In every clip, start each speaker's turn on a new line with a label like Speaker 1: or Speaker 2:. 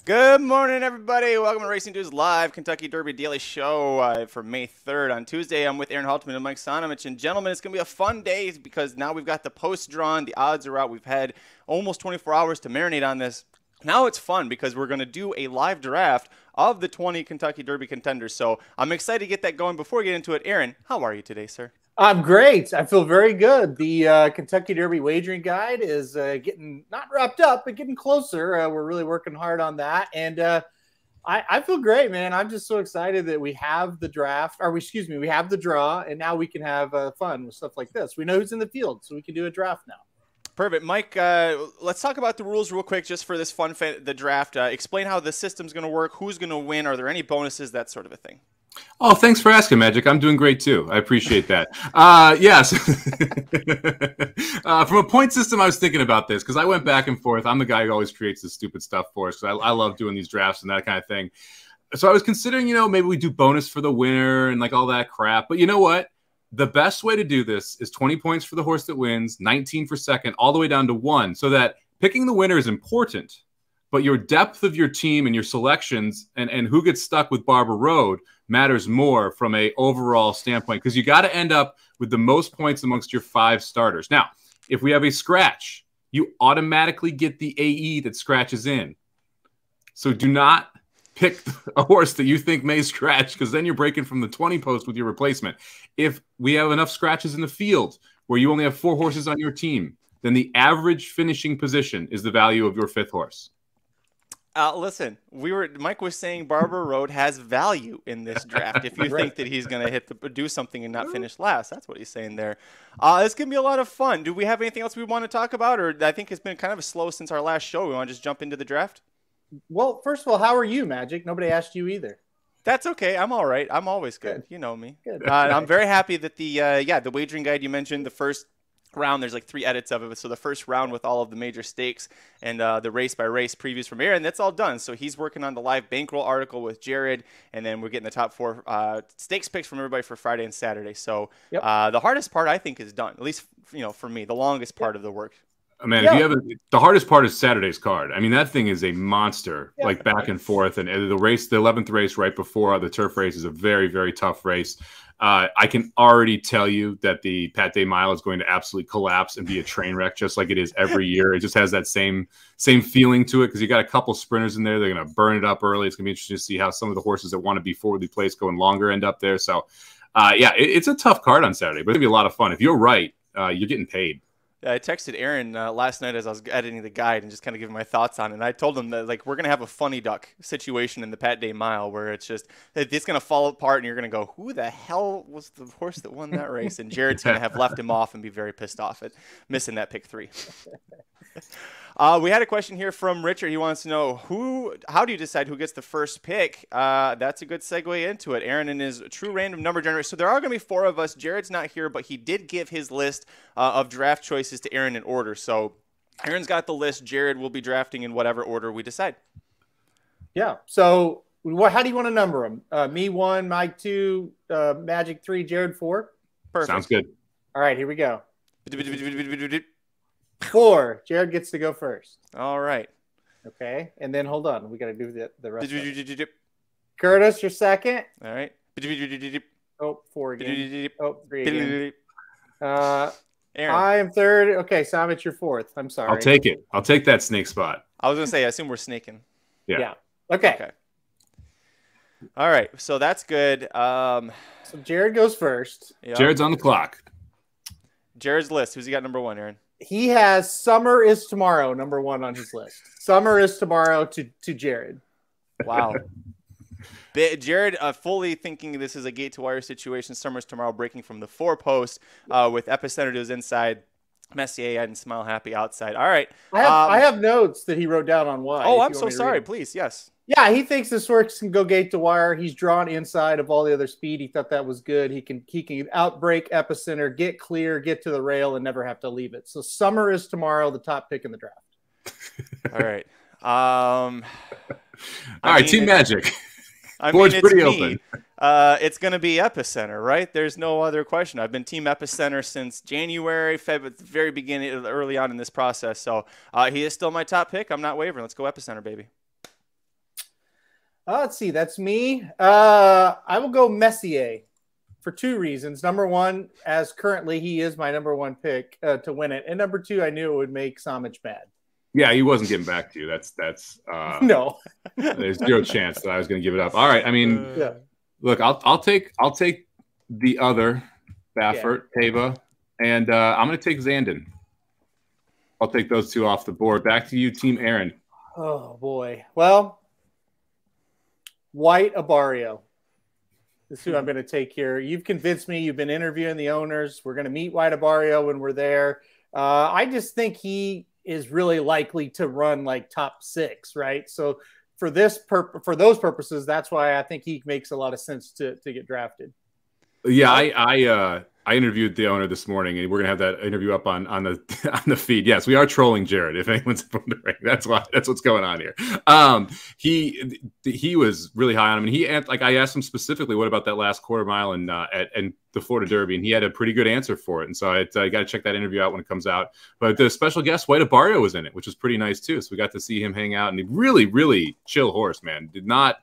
Speaker 1: Good morning, everybody. Welcome to Racing Dudes Live, Kentucky Derby Daily Show for May 3rd on Tuesday. I'm with Aaron Haltman and Mike Somich. And gentlemen, it's going to be a fun day because now we've got the post drawn. The odds are out. We've had almost 24 hours to marinate on this. Now it's fun because we're going to do a live draft of the 20 Kentucky Derby contenders. So I'm excited to get that going. Before we get into it, Aaron, how are you today, sir?
Speaker 2: I'm great. I feel very good. The Kentucky Derby wagering guide is getting not wrapped up, but getting closer. We're really working hard on that. And I feel great, man. I'm just so excited that we have the draft, we have the draw, and now we can have fun with stuff like this. We know who's in the field, so we can do a draft now.
Speaker 1: Perfect. Mike, let's talk about the rules real quick just for this the draft. Explain how the system's going to work, who's going to win, are there any bonuses, that sort of a thing.
Speaker 3: Oh, thanks for asking, Magic. I'm doing great, too. I appreciate that. Yes. From a point system, I was thinking about this because I went back and forth. I'm the guy who always creates this stupid stuff for us because I love doing these drafts and that kind of thing. So I was considering, maybe we do bonus for the winner and like all that crap. But you know what? The best way to do this is 20 points for the horse that wins, 19 for second, all the way down to 1, so that picking the winner is important. But your depth of your team and your selections and who gets stuck with Barber Road matters more from a overall standpoint because you got to end up with the most points amongst your 5 starters. Now, if we have a scratch, you automatically get the AE that scratches in. So do not pick a horse that you think may scratch because then you're breaking from the 20 post with your replacement. If we have enough scratches in the field where you only have 4 horses on your team, then the average finishing position is the value of your 5th horse.
Speaker 1: Listen, Mike was saying Barber Road has value in this draft. If you think that he's going to do something and not finish last, that's what he's saying there. It's going to be a lot of fun. Do we have anything else we want to talk about? Or I think it's been kind of slow since our last show. We want to just jump into the draft?
Speaker 2: Well, first of all, how are you, Magic? Nobody asked you either.
Speaker 1: That's okay. I'm all right. I'm always good. You know me.
Speaker 2: Good.
Speaker 1: I'm very happy that the wagering guide you mentioned, the first round, there's like 3 edits of it. So the first round with all of the major stakes and the race by race previews from Aaron, that's all done. So he's working on the live bankroll article with Jared, and then we're getting the top 4 stakes picks from everybody for Friday and Saturday. So the hardest part I think is done, at least for me, the longest part of the work.
Speaker 3: Man, if you have the hardest part is Saturday's card. I mean, that thing is a monster, like back and forth. And the 11th race right before the turf race is a very, very tough race. I can already tell you that the Pat Day Mile is going to absolutely collapse and be a train wreck, just like it is every year. It just has that same feeling to it because you got a couple sprinters in there. They're going to burn it up early. It's going to be interesting to see how some of the horses that want to be forwardly placed going longer end up there. So, it's a tough card on Saturday, but it's going to be a lot of fun. If you're right, you're getting paid.
Speaker 1: I texted Aaron last night as I was editing the guide and just kind of giving my thoughts on it. And I told him that we're going to have a funny duck situation in the Pat Day Mile where it's going to fall apart and you're going to go, who the hell was the horse that won that race? And Jared's going to have left him off and be very pissed off at missing that pick 3. We had a question here from Richard. He wants to know how do you decide who gets the first pick? That's a good segue into it. Aaron and his true random number generator. So there are going to be 4 of us. Jared's not here, but he did give his list of draft choices to Aaron in order. So Aaron's got the list. Jared will be drafting in whatever order we decide.
Speaker 2: Yeah. So how do you want to number them? Me 1, Mike 2, Magic 3, Jared 4?
Speaker 1: Perfect.
Speaker 3: Sounds good.
Speaker 2: All right, here we go. 4. Jared gets to go first.
Speaker 1: All right.
Speaker 2: Okay. And then hold on. We got to do the rest of it. Curtis, you're second.
Speaker 1: All right.
Speaker 2: Oh, 4 again. Oh, 3 again.
Speaker 1: Aaron.
Speaker 2: I am third. Okay, Somich, you're 4th. I'm sorry.
Speaker 3: I'll take it. I'll take that snake spot.
Speaker 1: I was going to say, I assume we're snaking.
Speaker 2: Yeah. Okay.
Speaker 1: All right. So that's good.
Speaker 2: So Jared goes first.
Speaker 1: Yep.
Speaker 3: Jared's on the clock.
Speaker 1: Jared's list. Who's he got number 1, Aaron?
Speaker 2: He has Summer is Tomorrow, number 1 on his list. Summer is Tomorrow to Jared.
Speaker 1: Wow. Jared fully thinking this is a gate to wire situation. Summer's Tomorrow breaking from the 4 post with Epicenter to his inside. Messier and Smile Happy outside. All right.
Speaker 2: I have notes that he wrote down on why.
Speaker 1: Oh, I'm so sorry. Please, yes.
Speaker 2: Yeah, he thinks this horse can go gate to wire. He's drawn inside of all the other speed. He thought that was good. He can outbreak Epicenter, get clear, get to the rail, and never have to leave it. So Summer is Tomorrow, the top pick in the draft.
Speaker 1: All right.
Speaker 3: All right, Team Magic. Board's
Speaker 1: it's
Speaker 3: pretty
Speaker 1: me.
Speaker 3: open.
Speaker 1: It's going to be Epicenter, right? There's no other question. I've been Team Epicenter since January, February, the very beginning, early on in this process. So he is still my top pick. I'm not wavering. Let's go Epicenter, baby.
Speaker 2: Let's see. That's me. I will go Messier for two reasons. Number one, as currently he is my number one pick to win it. And number two, I knew it would make Somich mad.
Speaker 3: Yeah, he wasn't getting back to you. That's
Speaker 2: no.
Speaker 3: There's zero chance that I was going to give it up. All right. I mean, look, I'll take the other Baffert, Tava, and I'm going to take Zandon. I'll take those two off the board. Back to you, Team Aaron.
Speaker 2: Oh boy. Well, White Abarrio. This is who I'm going to take here. You've convinced me. You've been interviewing the owners. We're going to meet White Abarrio when we're there. I just think he is really likely to run like top 6, right? So for those purposes, that's why I think he makes a lot of sense to get drafted.
Speaker 3: Yeah, I interviewed the owner this morning, and we're gonna have that interview up on the feed. Yes, we are trolling Jared. If anyone's wondering, that's what's going on here. He was really high on him, and I asked him specifically, what about that last quarter mile and the Florida Derby, and he had a pretty good answer for it. And so I got to check that interview out when it comes out. But the special guest White Abarrio was in it, which was pretty nice too. So we got to see him hang out, and he really, really chill horse, man. Did not.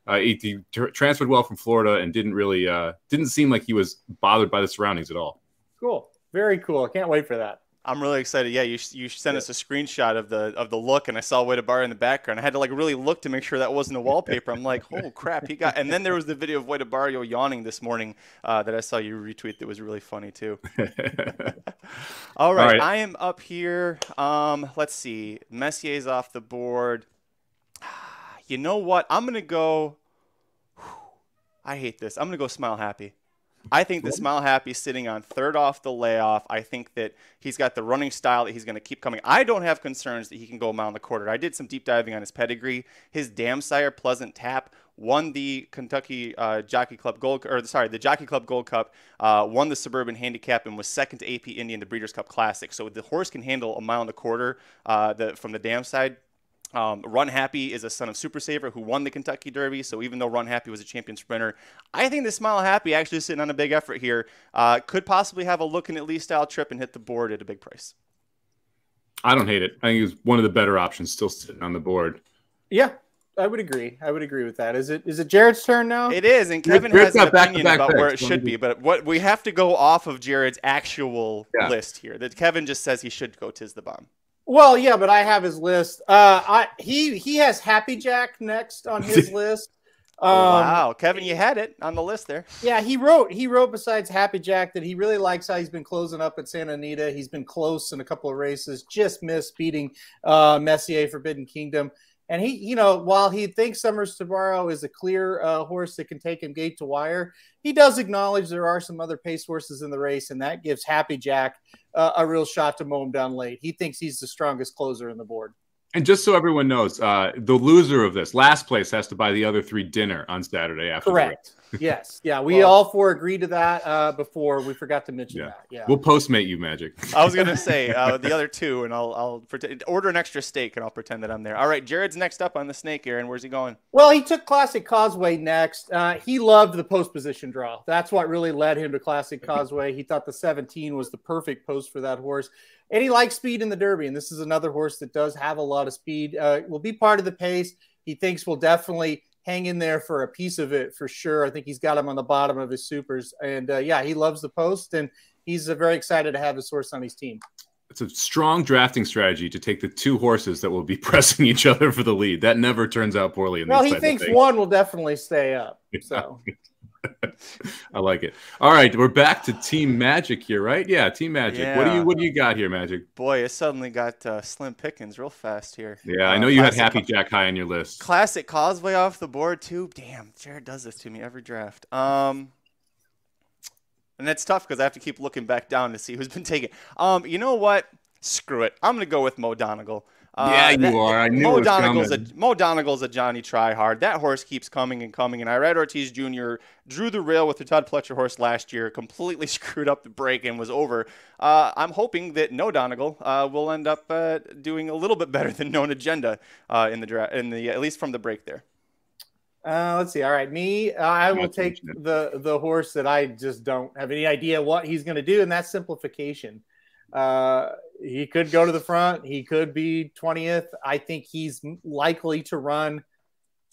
Speaker 3: He transferred well from Florida and didn't seem like he was bothered by the surroundings at all.
Speaker 2: Cool. Very cool. I can't wait for that.
Speaker 1: I'm really excited. Yeah, you sent us a screenshot of the look, and I saw White Abarrio in the background. I had to really look to make sure that wasn't a wallpaper. I'm like, oh crap, he got. And then there was the video of White Abarrio yawning this morning that I saw you retweet. That was really funny too. All right, I am up here. Let's see. Messier's off the board. You know what? I'm going to go – I hate this. I'm going to go Smile Happy. I think the Smile Happy is sitting on third off the layoff. I think that he's got the running style that he's going to keep coming. I don't have concerns that he can go a mile and a quarter. I did some deep diving on his pedigree. His dam sire, Pleasant Tap, won the Kentucky Jockey Club the Jockey Club Gold Cup, won the Suburban Handicap, and was second to AP Indy in the Breeders' Cup Classic. So the horse can handle a mile and a quarter from the dam side. Run Happy is a son of Super Saver who won the Kentucky Derby. So even though Run Happy was a champion sprinter, I think the Smile Happy actually sitting on a big effort here could possibly have a look in at least style trip and hit the board at a big price.
Speaker 3: I don't hate it. I think it's one of the better options still sitting on the board.
Speaker 2: Yeah, I would agree. I would agree with that. Is it Jared's turn now?
Speaker 1: It is, and Kevin has an opinion about where it should be. But what we have to go off of Jared's actual list here. That Kevin just says he should go Tis the Bomb.
Speaker 2: Well, yeah, but I have his list. He has Happy Jack next on his list.
Speaker 1: Wow, Kevin, you had it on the list there.
Speaker 2: Yeah, he wrote besides Happy Jack that he really likes how he's been closing up at Santa Anita. He's been close in a couple of races, just missed beating Messier, Forbidden Kingdom. And he, while he thinks Summers Tabarro is a clear horse that can take him gate to wire, he does acknowledge there are some other pace horses in the race, and that gives Happy Jack a real shot to mow him down late. He thinks he's the strongest closer in the board.
Speaker 3: And just so everyone knows, the loser of this, last place, has to buy the other 3 dinner on Saturday after.
Speaker 2: Correct. Yes. Yeah. We all 4 agreed to that before. We forgot to mention that. Yeah.
Speaker 3: We'll Postmate you, Magic.
Speaker 1: I was going to say the other 2, and I'll order an extra steak, and I'll pretend that I'm there. All right. Jared's next up on the snake, Aaron. Where's he going?
Speaker 2: Well, he took Classic Causeway next. He loved the post position draw. That's what really led him to Classic Causeway. He thought the 17 was the perfect post for that horse. And he likes speed in the Derby. And this is another horse that does have a lot of speed. Will be part of the pace. He thinks will definitely hang in there for a piece of it for sure. I think he's got him on the bottom of his supers. And he loves the post. And he's very excited to have his horse on his team.
Speaker 3: It's a strong drafting strategy to take the 2 horses that will be pressing each other for the lead. That never turns out poorly in this type of thing.
Speaker 2: Well, he thinks one will definitely stay up. So.
Speaker 3: I like it. All right, we're back to Team Magic here, right? Yeah, Team Magic. Yeah. What do you got here, Magic?
Speaker 1: Boy, it suddenly got slim pickings real fast here.
Speaker 3: Yeah, I know you had Happy Jack high on your list.
Speaker 1: Classic Causeway off the board too. Damn, Jared does this to me every draft. And that's tough because I have to keep looking back down to see who's been taken. You know what? Screw it. I'm gonna go with Mo Donegal.
Speaker 3: You are. I knew
Speaker 1: Mo
Speaker 3: it was coming.
Speaker 1: Mo Donegal's a Johnny Tryhard. That horse keeps coming and coming. And Irad Ortiz Jr. drew the rail with the Todd Pletcher horse last year, completely screwed up the break and was over. I'm hoping that No Donegal will end up doing a little bit better than Known Agenda in the draft, at least from the break there.
Speaker 2: Let's see. All right, I will take the horse that I just don't have any idea what he's going to do, and that's Simplification. He could go to the front. He could be 20th. I think he's likely to run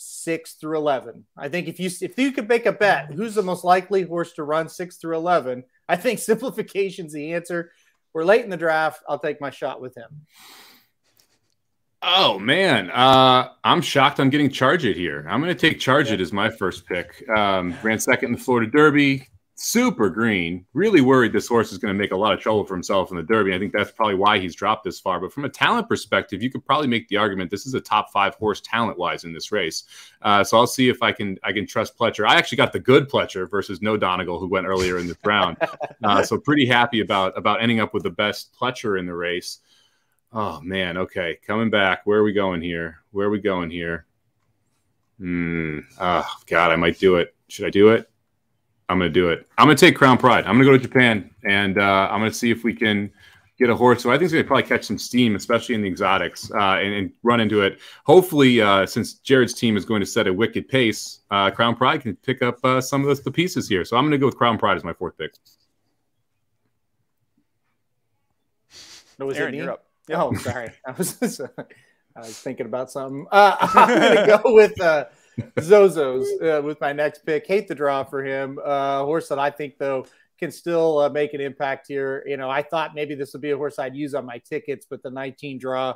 Speaker 2: 6 through 11. I think if you could make a bet, who's the most likely horse to run 6 through 11? I think simplification's the answer. We're late in the draft. I'll take my shot with him.
Speaker 3: Oh, man. I'm shocked on getting Charge It here. I'm going to take Charge It as my first pick. Ran second in the Florida Derby. Super green. Really worried this horse is going to make a lot of trouble for himself in the Derby. I think that's probably why he's dropped this far. But from a talent perspective, you could probably make the argument this is a top 5 horse talent-wise in this race. So I'll see if I can trust Pletcher. I actually got the good Pletcher versus no Donegal, who went earlier in this round. So pretty happy about ending up with the best Pletcher in the race. Oh, man. Okay. Coming back. Where are we going here? Oh, God, I might do it. Should I do it? I'm going to do it. I'm going to take Crown Pride. I'm going to go to Japan, and I'm going to see if we can get a horse. So I think it's going to probably catch some steam, especially in the exotics, and run into it. Hopefully, since Jared's team is going to set a wicked pace, Crown Pride can pick up some of the pieces here. So I'm going to go with Crown Pride as my 4th pick.
Speaker 2: No, was
Speaker 1: Aaron,
Speaker 2: it me?
Speaker 1: you're up. Yep.
Speaker 2: Oh, sorry. I was thinking about something. I'm going to go with Zozos with my next pick. Hate the draw for him. Horse that I think, though, can still make an impact here. You know, I thought maybe this would be a horse I'd use on my tickets, but the 19 draw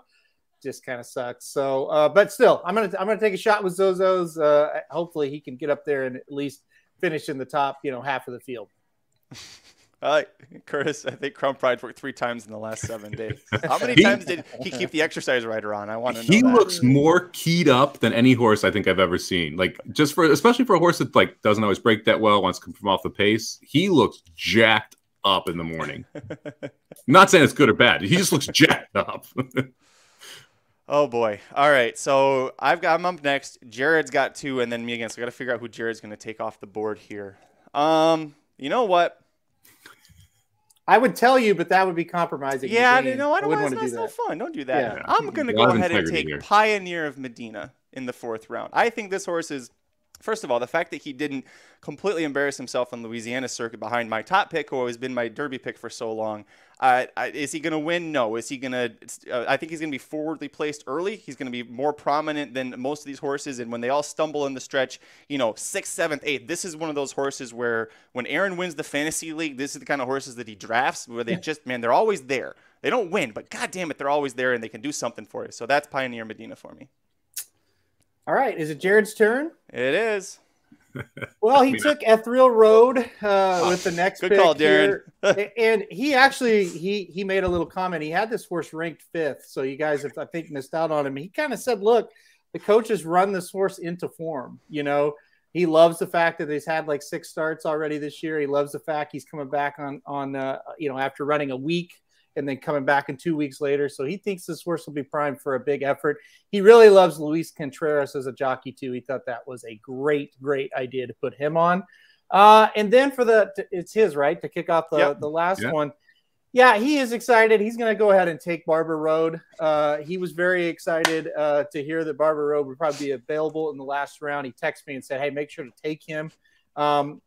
Speaker 2: just kind of sucks. So, but still, I'm gonna take a shot with Zozos. Hopefully, he can get up there and at least finish in the top, half of the field.
Speaker 1: Curtis, I think Crown Pride worked 3 times in the last 7 days. How many times did he keep the exercise rider on? I want to know.
Speaker 3: He looks more keyed up than any horse I think I've ever seen. Like, especially for a horse that doesn't always break that well, wants to come from off the pace. He looks jacked up in the morning. I'm not saying it's good or bad. He just looks jacked up.
Speaker 1: Oh boy. All right. So I'm up next. Jared's got 2, and then me again. So I got to figure out who Jared's going to take off the board here. You know what?
Speaker 2: I would tell you, but that would be compromising.
Speaker 1: Yeah, I don't want to do that. No fun. Don't do that.
Speaker 2: Yeah.
Speaker 1: I'm going to go ahead and take Pioneer of Medina in the 4th round. I think this horse is, first of all, the fact that he didn't completely embarrass himself on Louisiana circuit behind my top pick, who has been my Derby pick for so long. Is he going to win? No. Is he going to? I think he's going to be forwardly placed early. He's going to be more prominent than most of these horses. And when they all stumble in the stretch, 6th, 7th, 8th, this is one of those horses where when Aaron wins the fantasy league, this is the kind of horses that he drafts where they just, man, they're always there. They don't win, but God damn it, they're always there and they can do something for you. So that's Pioneer Medina for me.
Speaker 2: All right. Is it Jared's turn?
Speaker 1: It is.
Speaker 2: Well, he took Ethereal Road with the next
Speaker 1: good
Speaker 2: pick
Speaker 1: call, Darren.
Speaker 2: And he actually he made a little comment. He had this horse ranked 5th, so you guys have, I think, missed out on him. He kind of said, look, the coaches run this horse into form. He loves the fact that he's had 6 starts already this year. He loves the fact he's coming back on after running a week and then coming back in 2 weeks later. So he thinks this horse will be primed for a big effort. He really loves Luis Contreras as a jockey too. He thought that was a great idea to put him on. And then it's his, right, to kick off the last one. Yeah, he is excited. He's going to go ahead and take Barber Road. He was very excited to hear that Barber Road would probably be available in the last round. He texted me and said, hey, make sure to take him.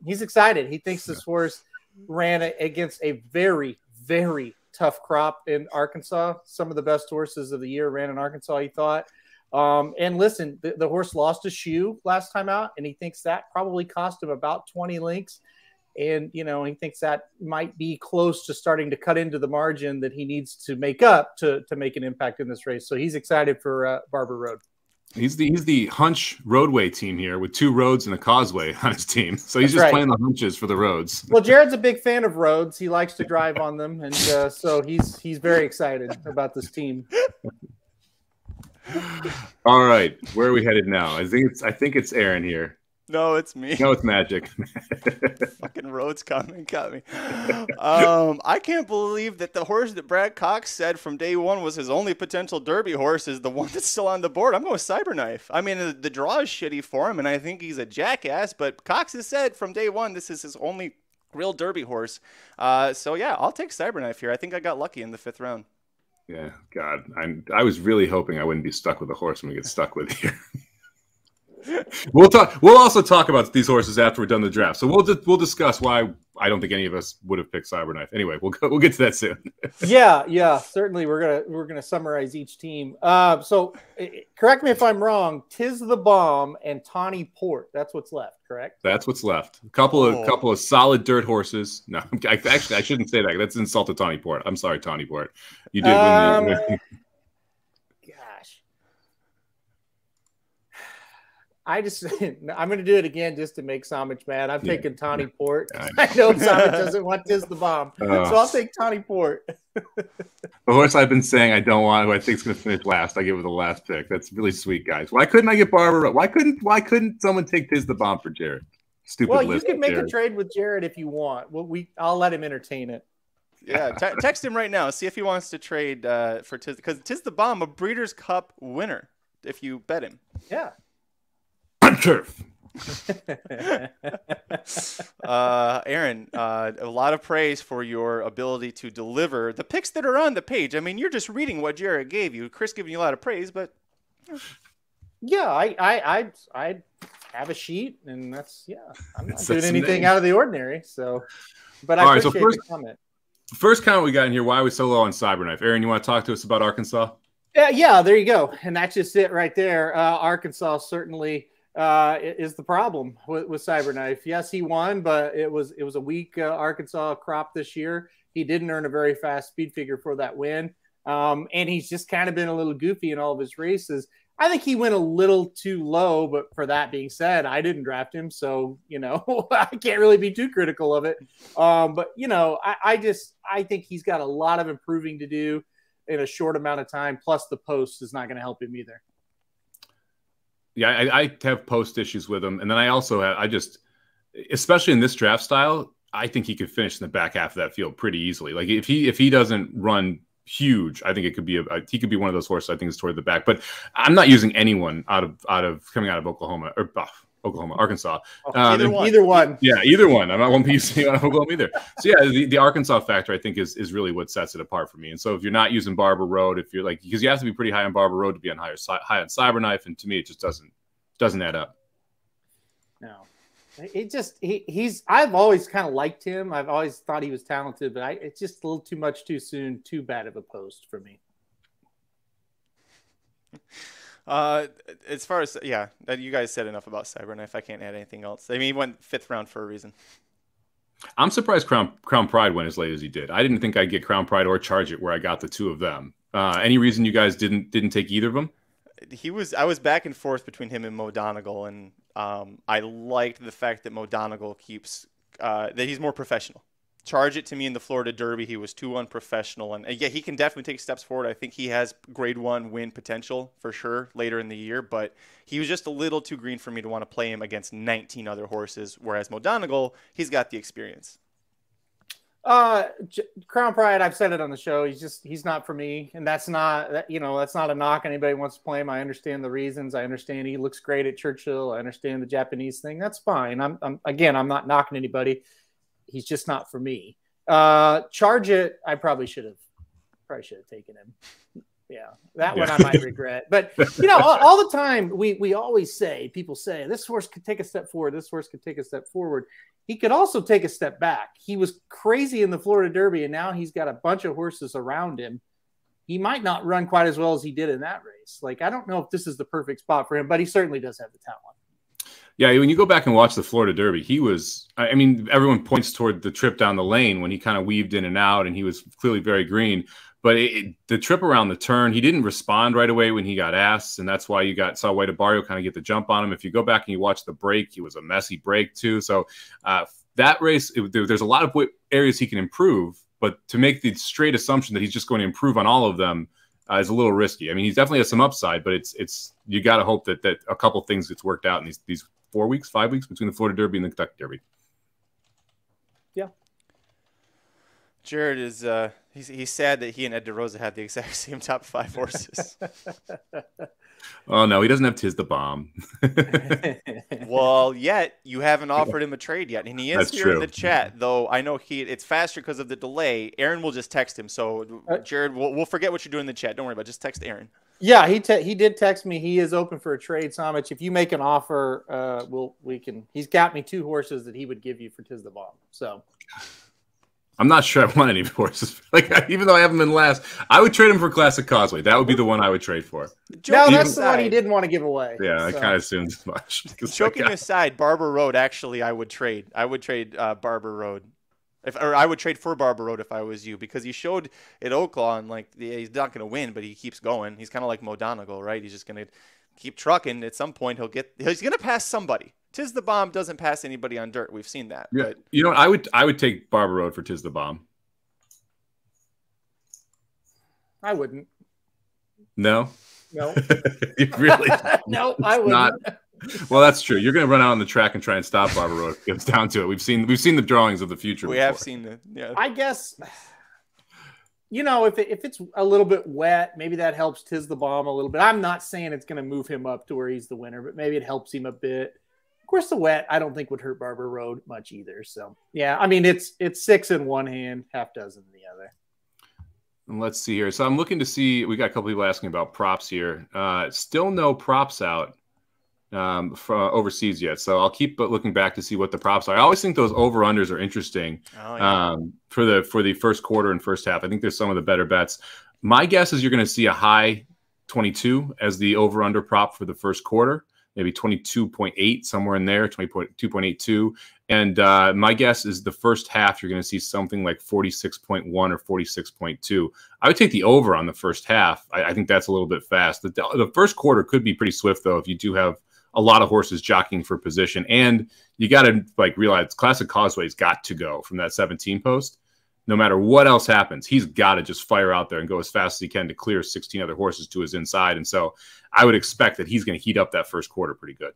Speaker 2: He's excited. He thinks this horse ran against a very, very tough crop in Arkansas. Some of the best horses of the year ran in Arkansas, he thought. And listen, the horse lost a shoe last time out, and he thinks that probably cost him about 20 links. And, he thinks that might be close to starting to cut into the margin that he needs to make up to make an impact in this race. So he's excited for Barber Road.
Speaker 3: He's the hunch roadway team here with 2 roads and a causeway on his team. So he's just playing the hunches for the roads.
Speaker 2: Well, Jared's a big fan of roads. He likes to drive on them. And so he's very excited about this team.
Speaker 3: All right. Where are we headed now? I think it's Aaron here.
Speaker 1: No, it's me.
Speaker 3: No, it's Magic.
Speaker 1: Fucking Rhodes comment got me. I can't believe that the horse that Brad Cox said from day one was his only potential Derby horse is the one that's still on the board. I'm going with Cyberknife. I mean, the draw is shitty for him, and I think he's a jackass, but Cox has said from day one this is his only real Derby horse. So, yeah, I'll take Cyberknife here. I think I got lucky in the 5th round.
Speaker 3: Yeah, God. I was really hoping I wouldn't be stuck with a horse when we get stuck with here. We'll also talk about these horses after we're done the draft. So we'll discuss why I don't think any of us would have picked Cyberknife. Anyway, we'll get to that soon.
Speaker 2: Yeah, certainly. We're gonna summarize each team. So correct me if I'm wrong. Tis the Bomb and Tawny Port. That's what's left, correct?
Speaker 3: That's what's left. A couple of solid dirt horses. No, actually, I shouldn't say that. That's an insult to Tawny Port. I'm sorry, Tawny Port. You did win the.
Speaker 2: Gosh. I'm going to do it again just to make Somich mad. I'm taking Tawny Port. I know Somich doesn't want Tis the Bomb, so I'll take Tawny Port.
Speaker 3: The horse I've been saying I don't want, who I think is going to finish last, I give it the last pick. That's really sweet, guys. Why couldn't I get Barbara? Why couldn't someone take Tis the Bomb for Jared? Stupid.
Speaker 2: Well, you can make a trade with Jared if you want. Well, I'll let him entertain it.
Speaker 1: Yeah, text him right now. See if he wants to trade for Tis, because Tis the Bomb, a Breeders' Cup winner. If you bet him.
Speaker 2: Yeah.
Speaker 3: Turf.
Speaker 1: Aaron, a lot of praise for your ability to deliver the picks that are on the page. I mean, you're just reading what Jared gave you. Chris giving you a lot of praise, but
Speaker 2: yeah, I have a sheet, and I'm not doing anything out of the ordinary. So, but I appreciate the comment.
Speaker 3: First comment we got in here: why are we so low on Cyberknife? Aaron, you want to talk to us about Arkansas?
Speaker 2: Yeah, there you go, and that's just it right there. Arkansas certainly is the problem with Cyberknife. Yes, he won, but it was a weak Arkansas crop this year. He didn't earn a very fast speed figure for that win, and he's just kind of been a little goofy in all of his races. I think he went a little too low, but for that being said, I didn't draft him, so I can't really be too critical of it. But I think he's got a lot of improving to do in a short amount of time. Plus, the post is not going to help him either.
Speaker 3: Yeah, I have post issues with him. And then I also especially in this draft style, I think he could finish in the back half of that field pretty easily. Like if he doesn't run huge, I think it could be he could be one of those horses I think is toward the back. But I'm not using anyone coming out of Oklahoma or Arkansas.
Speaker 2: Either one.
Speaker 3: Yeah, either one. I won't be using out of Oklahoma either. So yeah, the Arkansas factor I think is really what sets it apart for me. And so if you're not using Barber Road, if you're because you have to be pretty high on Barber Road to be high on Cyberknife, and to me it just doesn't add up.
Speaker 2: No, I've always kind of liked him. I've always thought he was talented, but it's just a little too much too soon. Too bad of a post for me.
Speaker 1: As far as you guys said enough about Cyberknife. I can't add anything else. I mean, he went 5th round for a reason.
Speaker 3: I'm surprised Crown Pride went as late as he did. I didn't think I'd get Crown Pride or Charge It where I got the two of them. Any reason you guys didn't take either of them?
Speaker 1: I was back and forth between him and Mo Donegal, and I liked the fact that Mo Donegal keeps that he's more professional. Charge It to me in the Florida Derby, he was too unprofessional, and yeah, he can definitely take steps forward. I think he has grade 1 win potential for sure later in the year, but he was just a little too green for me to want to play him against 19 other horses, whereas Mo Donegal, he's got the experience.
Speaker 2: Crown Pride, I've said it on the show, he's not for me, and that's not a knock. Anybody wants to play him, I understand the reasons. I understand he looks great at Churchill. I understand the Japanese thing. That's fine. I'm not knocking anybody. He's just not for me. Charge It, I probably should have taken him. Yeah, that one I might regret. But all the time we always say, people say this horse could take a step forward. This horse could take a step forward. He could also take a step back. He was crazy in the Florida Derby, and now he's got a bunch of horses around him. He might not run quite as well as he did in that race. I don't know if this is the perfect spot for him, but he certainly does have the talent.
Speaker 3: Yeah, when you go back and watch the Florida Derby, everyone points toward the trip down the lane when he kind of weaved in and out, and he was clearly very green. But the trip around the turn, he didn't respond right away when he got asked, and that's why you saw White Barrio kind of get the jump on him. If you go back and you watch the break, he was a messy break too. So that race, there's a lot of areas he can improve, but to make the straight assumption that he's just going to improve on all of them is a little risky. I mean, he definitely has some upside, but it's you got to hope that a couple things gets worked out in these 5 weeks between the Florida Derby and the Kentucky Derby.
Speaker 2: Yeah.
Speaker 1: Jared is he's sad that he and Ed DeRosa had the exact same top 5 horses.
Speaker 3: Oh no, he doesn't have Tis the Bomb.
Speaker 1: Well, yet you haven't offered him a trade yet, and he is
Speaker 3: That's
Speaker 1: here
Speaker 3: true.
Speaker 1: in the chat. Though I know it's faster because of the delay. Aaron will just text him. So Jared, we'll forget what you're doing in the chat. Don't worry about it. Just text Aaron.
Speaker 2: Yeah, he did text me. He is open for a trade, Somich. If you make an offer, we can. He's got me 2 horses that he would give you for Tis the Bomb. So
Speaker 3: I'm not sure I want any horses. Like, even though I haven't been last, I would trade him for Classic Causeway. That would be the one I would trade for.
Speaker 2: No, that's the one he didn't want to give away.
Speaker 3: Yeah, I kind of assumed as much.
Speaker 1: Joking aside, Barber Road, actually, I would trade. I would trade Barber Road. Or I would trade for Barber Road if I was you, because he showed at Oaklaw, and like he's not going to win, but he keeps going. He's kind of like Mo Donegal, right? He's just going to keep trucking. At some point, he's going to pass somebody. Tis the Bomb doesn't pass anybody on dirt. We've seen that.
Speaker 3: Yeah,
Speaker 1: but.
Speaker 3: You know what? I would take Barber Road for Tis the Bomb.
Speaker 2: I wouldn't.
Speaker 3: No.
Speaker 2: No.
Speaker 3: Really?
Speaker 2: No, I wouldn't.
Speaker 3: Well, that's true. You're going to run out on the track and try and stop Barber Road if it gets down to it. We've seen the drawings of the future.
Speaker 1: We
Speaker 3: before.
Speaker 1: have seen the. Yeah.
Speaker 2: I guess, if it's a little bit wet, maybe that helps Tis the Bomb a little bit. I'm not saying it's going to move him up to where he's the winner, but maybe it helps him a bit. Of course, the wet I don't think would hurt Barber Road much either. So yeah, I mean it's 6 in one hand, half dozen in the other.
Speaker 3: And let's see here. So I'm looking to see. We got a couple people asking about props here. Still no props out from overseas yet. So I'll keep looking back to see what the props are. I always think those over-unders are interesting for the first quarter and first half. I think there's some of the better bets. My guess is you're going to see a high 22 as the over-under prop for the first quarter, maybe 22.8, somewhere in there, 22.82. And my guess is the first half, you're going to see something like 46.1 or 46.2. I would take the over on the first half. I think that's a little bit fast. The first quarter could be pretty swift, though, if you do have a lot of horses jockeying for position. And you got to realize Classic Causeway's got to go from that 17 post. No matter what else happens, he's got to just fire out there and go as fast as he can to clear 16 other horses to his inside. And so I would expect that he's going to heat up that first quarter pretty good.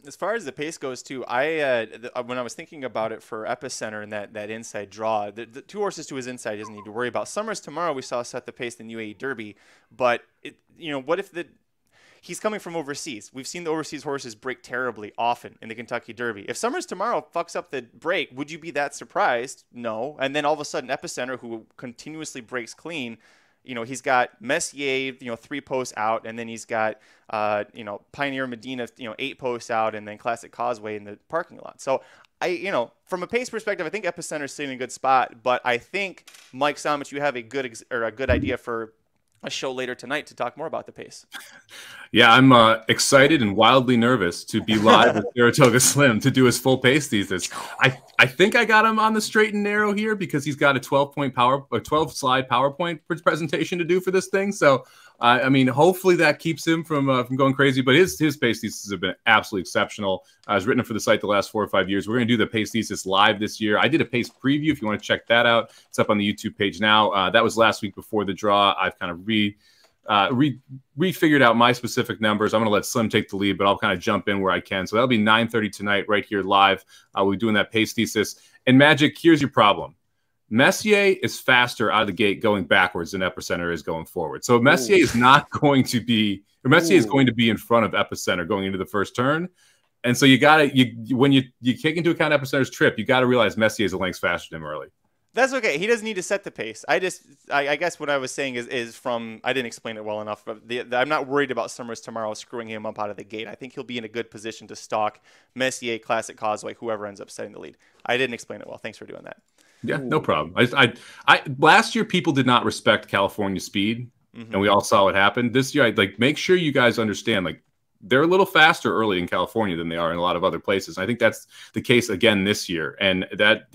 Speaker 1: As far as the pace goes, too, when I was thinking about it for Epicenter and that inside draw, the 2 horses to his inside he doesn't need to worry about. Summers Tomorrow we saw set the pace in the UAE Derby, but what if he's coming from overseas? We've seen the overseas horses break terribly often in the Kentucky Derby. If Summers Tomorrow fucks up the break, would you be that surprised? No. And then all of a sudden Epicenter, who continuously breaks clean, he's got Messier, 3 posts out, and then he's got, Pioneer Medina, 8 posts out, and then Classic Causeway in the parking lot. So from a pace perspective, I think Epicenter's sitting in a good spot, but I think Mike Somich, you have a good idea for a show later tonight to talk more about the pace.
Speaker 3: Yeah, I'm excited and wildly nervous to be live with Saratoga Slim to do his full pace thesis. I think I got him on the straight and narrow here because he's got a 12 slide PowerPoint presentation to do for this thing. So I mean, hopefully that keeps him from going crazy. But his pace thesis have been absolutely exceptional. I was written for the site the last 4 or 5 years. We're going to do the pace thesis live this year. I did a pace preview. If you want to check that out, it's up on the YouTube page now. That was last week before the draw. I've kind of refigured out my specific numbers. I'm going to let Slim take the lead, but I'll kind of jump in where I can. So that'll be 9:30 tonight, right here live. We'll be doing that pace thesis. And Magic, here's your problem. Messier is faster out of the gate going backwards than Epicenter is going forward. So Messier is not going to be, or Messier is going to be in front of Epicenter going into the first turn. And so when you take into account Epicenter's trip, you got to realize Messier is a length faster than him early.
Speaker 1: That's okay. He doesn't need to set the pace. I guess what I was saying is from, I didn't explain it well enough, but I'm not worried about Summers Tomorrow screwing him up out of the gate. I think he'll be in a good position to stalk Messier, Classic Causeway, whoever ends up setting the lead. I didn't explain it well. Thanks for doing that.
Speaker 3: Yeah, no problem. I last year people did not respect California speed, and we all saw what happened. This year, I'd make sure you guys understand, they're a little faster early in California than they are in a lot of other places. I think that's the case again this year, and that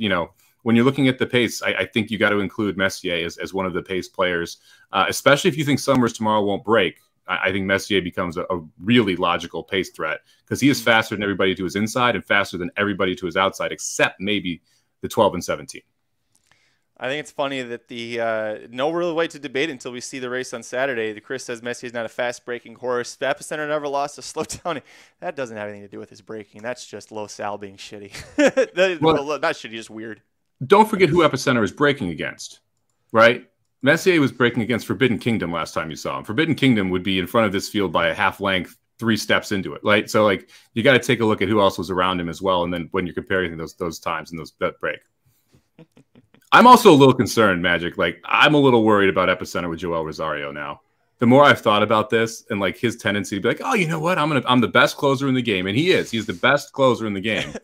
Speaker 3: when you're looking at the pace, I think you got to include Messier as one of the pace players, especially if you think Summers Tomorrow won't break. I think Messier becomes a really logical pace threat because he is faster than everybody to his inside and faster than everybody to his outside, except maybe the 12 and 17.
Speaker 1: I think it's funny that the no real way to debate until we see the race on Saturday. Chris says Messier is not a fast-breaking horse. The Epicenter never lost a slow down. That doesn't have anything to do with his breaking. That's just Low Sal being shitty. Not shitty, just weird.
Speaker 3: Don't forget who Epicenter is breaking against, right? Messier was breaking against Forbidden Kingdom last time you saw him. Forbidden Kingdom would be in front of this field by a half length, 3 steps into it, right? So you got to take a look at who else was around him as well, and then when you're comparing those times and that break. I'm also a little concerned, Magic. I'm a little worried about Epicenter with Joel Rosario now. the more I've thought about this and like his tendency to be like, oh, you know what? I'm the best closer in the game. And he is. He's the best closer in the game.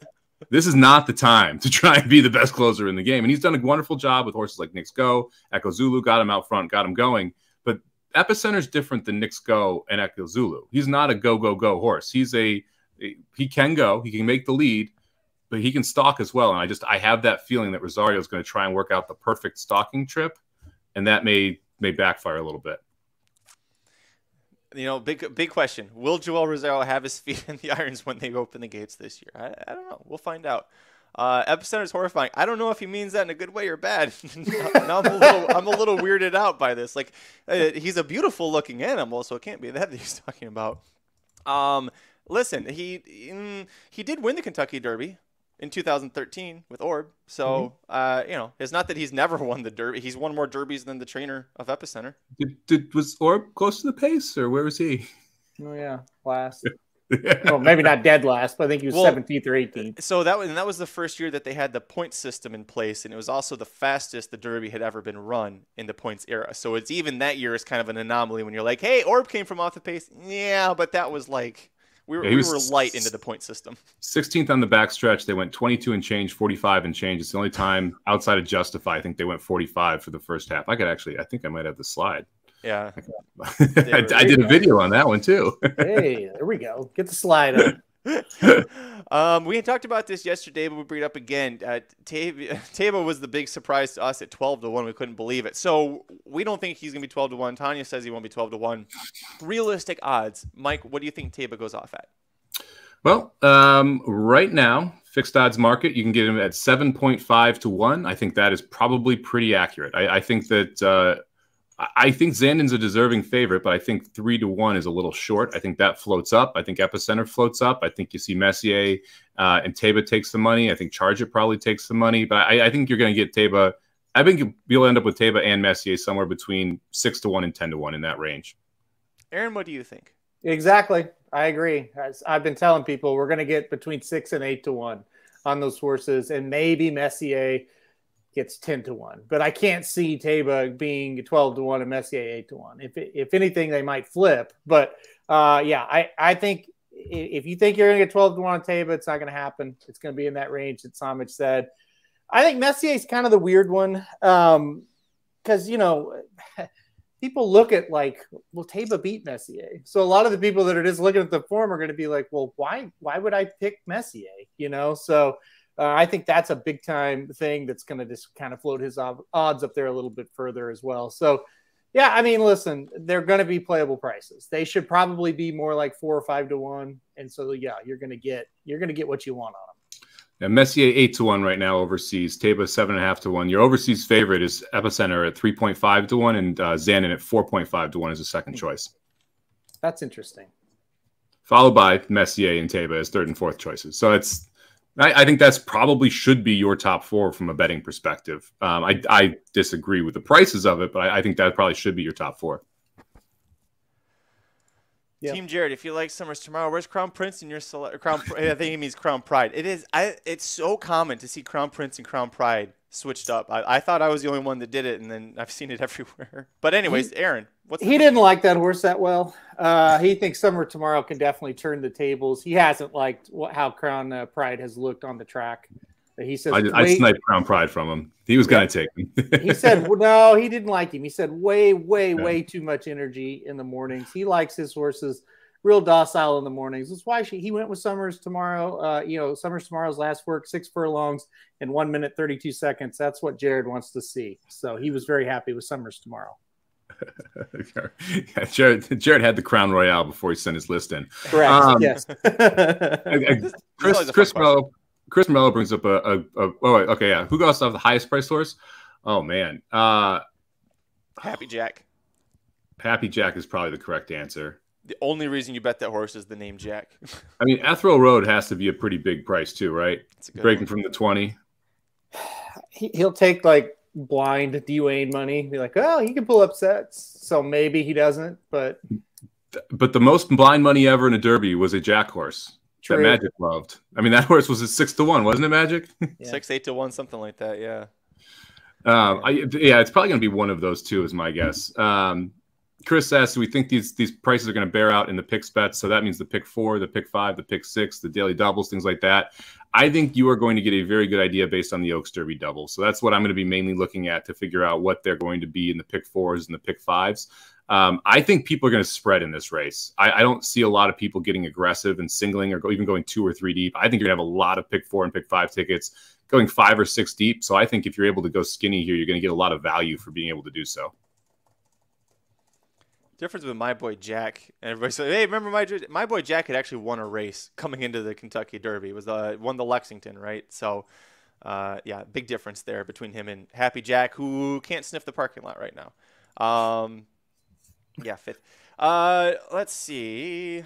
Speaker 3: This is not the time to try and be the best closer in the game. And he's done a wonderful job with horses like Knicks Go, Echo Zulu, got him out front, got him going. But Epicenter is different than Knicks Go and Echo Zulu. He's not a go horse. He can go, he can make the lead, but he can stalk as well. And I have that feeling that Rosario is going to try and work out the perfect stalking trip. And that may backfire a little bit.
Speaker 1: You know, big question. Will Joel Rosario have his feet in the irons when they open the gates this year? I don't know. We'll find out. Epicenter is horrifying. I don't know if he means that in a good way or bad. Now I'm a little weirded out by this. Like, he's a beautiful looking animal, so it can't be that he's talking about. Listen, he did win the Kentucky Derby in 2013 with Orb. So, you know, it's not that he's never won the Derby. He's won more Derbies than the trainer of Epicenter.
Speaker 3: Was Orb close to the pace, or where was he?
Speaker 2: Oh, yeah, last. Well, maybe not dead last, but I think he was 17th or 18th.
Speaker 1: So that was the first year that they had the point system in place, and it was also the fastest the Derby had ever been run in the points era. So it's even that year is kind of an anomaly when you're like, hey, Orb came from off the pace. Yeah, but that was like we were light into the point system.
Speaker 3: 16th on the backstretch. They went 22 and change, 45 and change. It's the only time outside of Justify I think they went 45 for the first half. I think I might have the slide.
Speaker 1: Yeah.
Speaker 3: I did a video on that one too.
Speaker 2: Hey, there we go. Get the slide up.
Speaker 1: We had talked about this yesterday, but we bring it up again. Taiba was the big surprise to us at 12-1. We couldn't believe it. So we don't think he's going to be 12-1. Tanya says he won't be 12-1. Realistic odds. Mike, what do you think Taiba goes off at?
Speaker 3: Well, right now, fixed odds market, you can get him at 7.5 to 1. I think that is probably pretty accurate. I think that I think Zandon's a deserving favorite, but I think 3 to 1 is a little short. I think that floats up. I think Epicenter floats up. I think you see Messier and Taiba takes the money. I think Charge It probably takes the money, but I think you're going to get Taiba. I think you'll end up with Taiba and Messier somewhere between 6 to 1 and 10 to 1 in that range.
Speaker 1: Aaron, what do you think?
Speaker 2: Exactly. I agree. As I've been telling people, we're going to get between 6 and 8 to 1 on those horses, and maybe Messier gets 10 to 1, but I can't see Taiba being 12 to 1 and Messier 8 to 1. If anything, they might flip. But yeah, I think if you think you're going to get 12 to 1 on Taiba, it's not going to happen. It's going to be in that range that Somich said. I think Messier is kind of the weird one because, you know, people look at like, well, Taiba beat Messier. So a lot of the people that are just looking at the form are going to be like, well, why would I pick Messier? You know, so I think that's a big time thing that's going to just kind of float his odds up there a little bit further as well. So, yeah, I mean, listen, they're going to be playable prices. They should probably be more like 4 or 5 to 1. And so, yeah, you're going to get what you want on them.
Speaker 3: Now, Messier 8 to 1 right now overseas. Taiba 7.5 to 1. Your overseas favorite is Epicenter at 3.5 to 1, and Zandon at 4.5 to 1 as a second choice.
Speaker 2: That's interesting.
Speaker 3: Followed by Messier and Taiba as third and fourth choices. So I think that's probably should be your top 4 from a betting perspective. I disagree with the prices of it, but I think that probably should be your top 4.
Speaker 1: Yep. Team Jared, if you like Summers tomorrow, where's Crown Prince in your Crown? I think he means Crown Pride. It is. It's so common to see Crown Prince and Crown Pride switched up. I thought I was the only one that did it, and then I've seen it everywhere. But anyways, Aaron,
Speaker 2: he didn't like that horse that well. He thinks Summer Tomorrow can definitely turn the tables. He hasn't liked how Crown Pride has looked on the track. He says
Speaker 3: I sniped Crown Pride from him. He was going to take me.
Speaker 2: He said, well, no, he didn't like him. He said way too much energy in the mornings. He likes his horses real docile in the mornings. That's why he went with Summers Tomorrow. Summers Tomorrow's last work, 6 furlongs in 1 minute, 32 seconds. That's what Jared wants to see. So he was very happy with Summers Tomorrow.
Speaker 3: Yeah, Jared had the Crown Royale before he sent his list in.
Speaker 2: Correct. Yes.
Speaker 3: Chris Mello brings up who goes off the highest price horse? Oh man,
Speaker 1: Happy Jack.
Speaker 3: Happy Jack is probably the correct answer.
Speaker 1: The only reason you bet that horse is the name Jack.
Speaker 3: I mean, Ethereal Road has to be a pretty big price too, right? Breaking from the 20.
Speaker 2: He'll take like blind Dwayne money. Be like, oh, he can pull up sets. So maybe he doesn't, but
Speaker 3: the most blind money ever in a Derby was a Jack horse. True. That Magic loved. I mean, that horse was a 6 to 1, wasn't it, Magic?
Speaker 1: Yeah. 6, 8 to 1, something like that. Yeah.
Speaker 3: It's probably going to be one of those two, is my guess. Chris says, we think these prices are going to bear out in the picks bets. So that means the pick 4, the pick 5, the pick 6, the daily doubles, things like that. I think you are going to get a very good idea based on the Oaks Derby doubles. So that's what I'm going to be mainly looking at to figure out what they're going to be in the pick 4s and the pick 5s. I think people are going to spread in this race. I don't see a lot of people getting aggressive and singling or even going 2 or 3 deep. I think you're going to have a lot of pick 4 and pick 5 tickets going 5 or 6 deep. So I think if you're able to go skinny here, you're going to get a lot of value for being able to do so.
Speaker 1: Difference with my boy Jack, and everybody said, "Hey, remember my boy Jack had actually won a race coming into the Kentucky Derby. It was won the Lexington, right? So, yeah, big difference there between him and Happy Jack, who can't sniff the parking lot right now. Yeah, 5th. Let's see.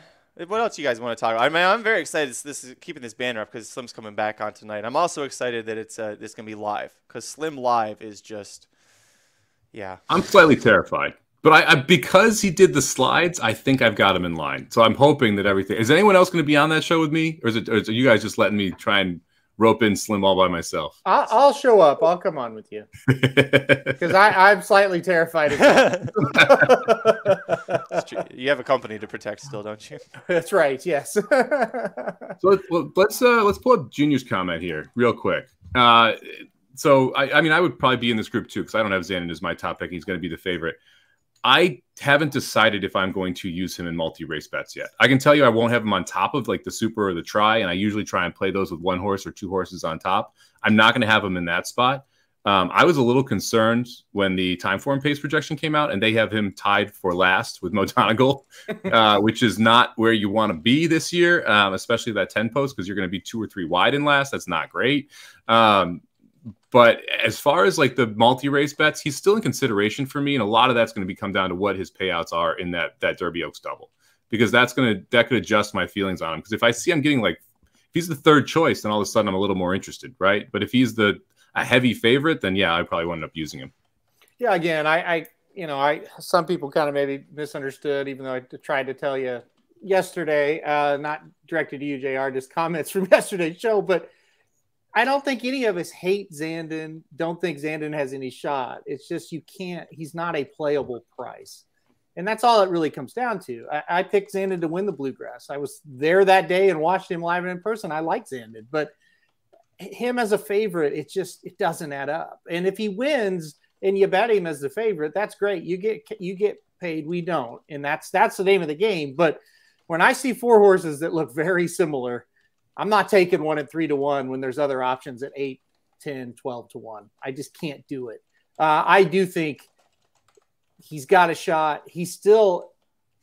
Speaker 1: What else you guys want to talk about? I mean, I'm very excited. This is keeping this banner up because Slim's coming back on tonight. I'm also excited that it's going to be live because Slim live is just, yeah.
Speaker 3: I'm slightly terrified. But I because he did the slides, I think I've got him in line. So I'm hoping that everything. Is anyone else going to be on that show with me, or is you guys just letting me try and rope in Slim all by myself?
Speaker 2: I'll show up. I'll come on with you because I'm slightly terrified.
Speaker 1: You have a company to protect still, don't you?
Speaker 2: That's right. Yes.
Speaker 3: So let's pull up Junior's comment here real quick. So I mean I would probably be in this group too because I don't have Xandon as my top pick. He's going to be the favorite. I haven't decided if I'm going to use him in multi-race bets yet. I can tell you I won't have him on top of like the super or the try, and I usually try and play those with 1 horse or 2 horses on top. I'm not going to have him in that spot. I was a little concerned when the time form pace projection came out, and they have him tied for last with Mo Donegal, which is not where you want to be this year, especially that 10 post because you're going to be 2 or 3 wide in last. That's not great. But as far as like the multi-race bets, he's still in consideration for me. And a lot of that's going to come down to what his payouts are in that Derby Oaks double, because that could adjust my feelings on him. Because if I see I'm getting if he's the 3rd choice, then all of a sudden I'm a little more interested. Right. But if he's a heavy favorite, then yeah, I probably won't end up using him.
Speaker 2: Yeah. Again, some people kind of maybe misunderstood, even though I tried to tell you yesterday, not directed to you, JR, just comments from yesterday's show, but I don't think any of us hate Xandon, don't think Xandon has any shot. It's just he's not a playable price. And that's all it really comes down to. I picked Xandon to win the Bluegrass. I was there that day and watched him live and in person. I like Xandon, but him as a favorite, it doesn't add up. And if he wins and you bet him as the favorite, that's great. You get paid, we don't. And that's the name of the game. But when I see 4 horses that look very similar, I'm not taking one at 3 to 1 when there's other options at 8, 10, 12 to 1. I just can't do it. I do think he's got a shot. He's still,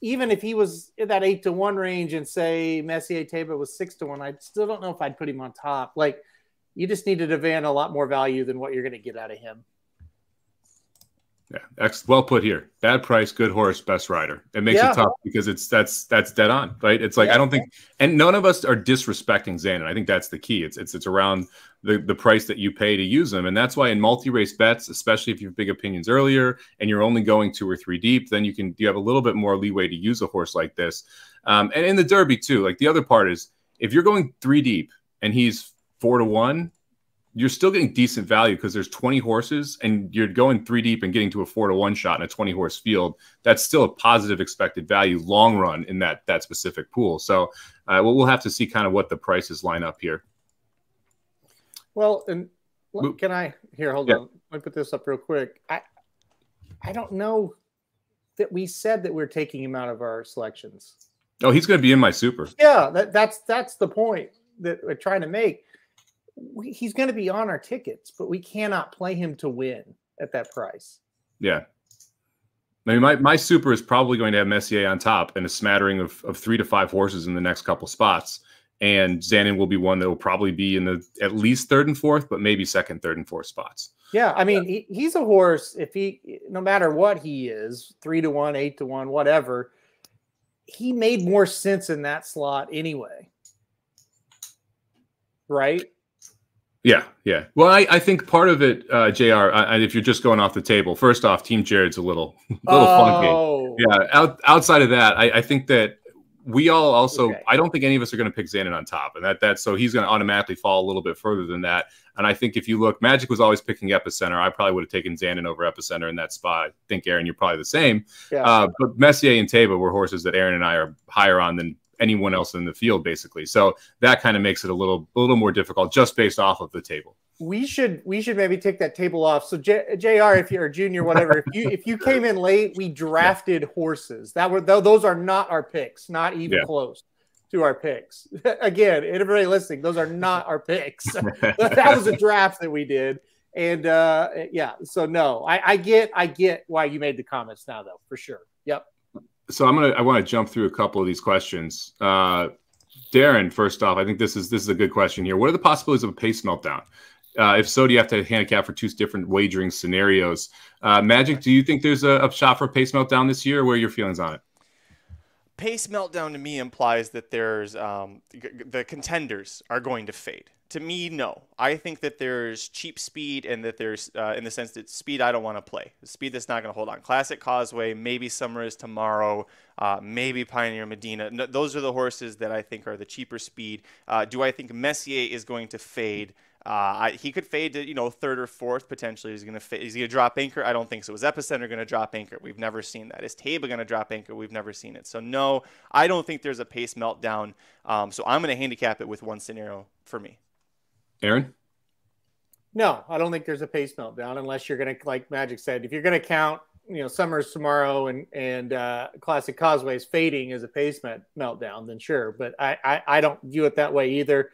Speaker 2: even if he was in that 8 to 1 range and say Messier Teba was 6 to 1, I still don't know if I'd put him on top. Like, you just need to demand a lot more value than what you're going to get out of him.
Speaker 3: Yeah, well put here. Bad price, good horse, best rider. It makes it tough because that's dead on, right? It's like I don't think, and none of us are disrespecting Xandon. I think that's the key. It's around the price that you pay to use them, and that's why in multi-race bets, especially if you have big opinions earlier and you're only going 2 or 3 deep, then you have a little bit more leeway to use a horse like this. And in the Derby too, like the other part is if you're going 3 deep and he's 4 to 1. You're still getting decent value because there's 20 horses and you're going 3 deep and getting to a 4 to 1 shot in a 20 horse field. That's still a positive expected value long run in that specific pool. So we'll have to see kind of what the prices line up here.
Speaker 2: Well, and can I here? Hold on. Let me put this up real quick. I don't know that we said that we're taking him out of our selections.
Speaker 3: Oh, he's going to be in my super.
Speaker 2: Yeah, that's the point that we're trying to make. He's going to be on our tickets, but we cannot play him to win at that price.
Speaker 3: Yeah. I mean, my super is probably going to have Messier on top and a smattering of 3 to 5 horses in the next couple spots. And Xandon will be one that will probably be in the at least 3rd and 4th, but maybe 2nd, 3rd, and 4th spots.
Speaker 2: Yeah. I mean, he's a horse. No matter what he is, 3 to 1, 8 to 1, whatever, he made more sense in that slot anyway. Right?
Speaker 3: Yeah, yeah. Well, I think part of it, JR, if you're just going off the table, first off, Team Jared's a little funky. Yeah, outside of that, I think that we all also,
Speaker 2: Okay.
Speaker 3: I don't think any of us are going to pick Xandon on top, and so he's going to automatically fall a little bit further than that. And I think if you look, Magic was always picking Epicenter. I probably would have taken Xandon over Epicenter in that spot. I think, Aaron, you're probably the same.
Speaker 2: Yeah.
Speaker 3: But Messier and Teba were horses that Aaron and I are higher on than anyone else in the field, basically. So that kind of makes it a little more difficult just based off of the table.
Speaker 2: We should maybe take that table off. So JR, if you're a junior, whatever, if you came in late, we drafted horses those are not our picks, not even close to our picks. Again, everybody listening, those are not our picks. That was a draft that we did. And so no, I get why you made the comments now though, for sure. Yep.
Speaker 3: So I want to jump through a couple of these questions. Darren, first off, I think this is a good question here. What are the possibilities of a pace meltdown? If so, do you have to handicap for 2 different wagering scenarios? Magic, do you think there's a shot for a pace meltdown this year? What are your feelings on it?
Speaker 1: Pace meltdown to me implies that there's the contenders are going to fade. To me, no. I think that there's cheap speed and that there's, in the sense that speed I don't want to play. The speed that's not going to hold on. Classic Causeway, maybe Summer is Tomorrow, maybe Pioneer Medina. No, those are the horses that I think are the cheaper speed. Do I think Messier is going to fade? He could fade to 3rd or 4th potentially. Is he going to drop anchor? I don't think so. Is Epicenter going to drop anchor? We've never seen that. Is Taba going to drop anchor? We've never seen it. So no, I don't think there's a pace meltdown. So I'm going to handicap it with one scenario for me.
Speaker 3: Aaron?
Speaker 2: No, I don't think there's a pace meltdown unless you're going to, like Magic said, if you're going to count, Summer's Tomorrow and Classic Causeways fading as a pace meltdown, then sure. But I don't view it that way either.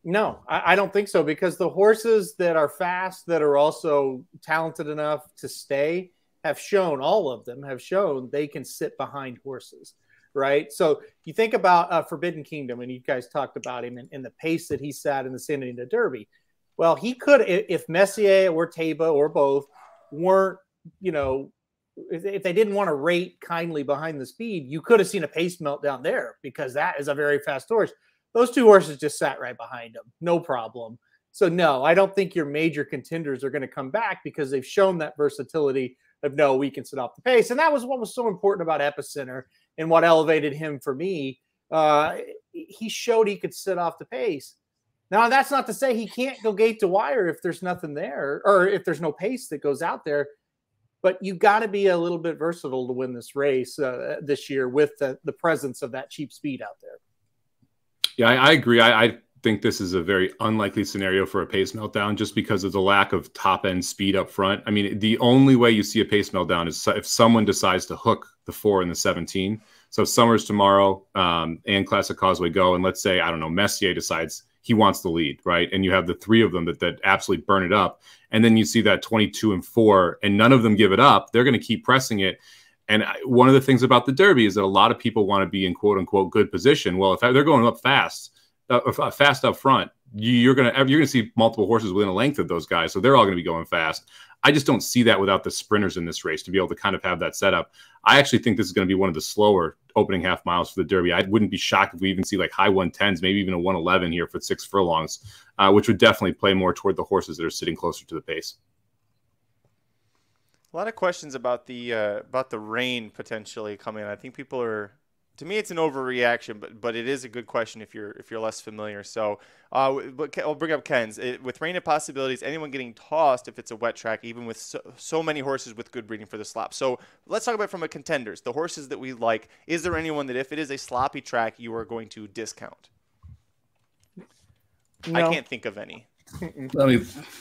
Speaker 2: No, I don't think so, because the horses that are fast, that are also talented enough to stay, all of them have shown they can sit behind horses, right? So you think about Forbidden Kingdom, and you guys talked about him and the pace that he sat in the San Diego Derby. Well, he could, if Messier or Taba or both weren't, if they didn't want to rate kindly behind the speed, you could have seen a pace meltdown there, because that is a very fast horse. Those 2 horses just sat right behind him. No problem. So, no, I don't think your major contenders are going to come back, because they've shown that versatility of, no, we can sit off the pace. And that was what was so important about Epicenter and what elevated him for me. He showed he could sit off the pace. Now, that's not to say he can't go gate to wire if there's nothing there, or if there's no pace that goes out there. But you got to be a little bit versatile to win this race this year with the presence of that cheap speed out there.
Speaker 3: Yeah, I agree. I think this is a very unlikely scenario for a pace meltdown, just because of the lack of top-end speed up front. I mean, the only way you see a pace meltdown is if someone decides to hook the 4 and the 17. So Summer's Tomorrow and Classic Causeway go, and let's say, I don't know, Messier decides he wants the lead, right? And you have the 3 of them that absolutely burn it up. And then you see that 22 and 4, and none of them give it up. They're going to keep pressing it. And one of the things about the Derby is that a lot of people want to be in quote unquote good position. Well, if they're going up fast up front, you're going to see multiple horses within a length of those guys. So they're all going to be going fast. I just don't see that without the sprinters in this race to be able to kind of have that setup. I actually think this is going to be one of the slower opening half miles for the Derby. I wouldn't be shocked if we even see like high 110s, maybe even a 111 here for 6 furlongs, which would definitely play more toward the horses that are sitting closer to the pace.
Speaker 1: A lot of questions about the rain potentially coming. I think people are, to me, it's an overreaction, but it is a good question if you're less familiar. So, but I'll bring up Ken's. With rain and possibilities, anyone getting tossed if it's a wet track, even with so many horses with good breeding for the slop. So let's talk about it from a contenders, the horses that we like. Is there anyone that if it is a sloppy track, you are going to discount? No. I can't think of any.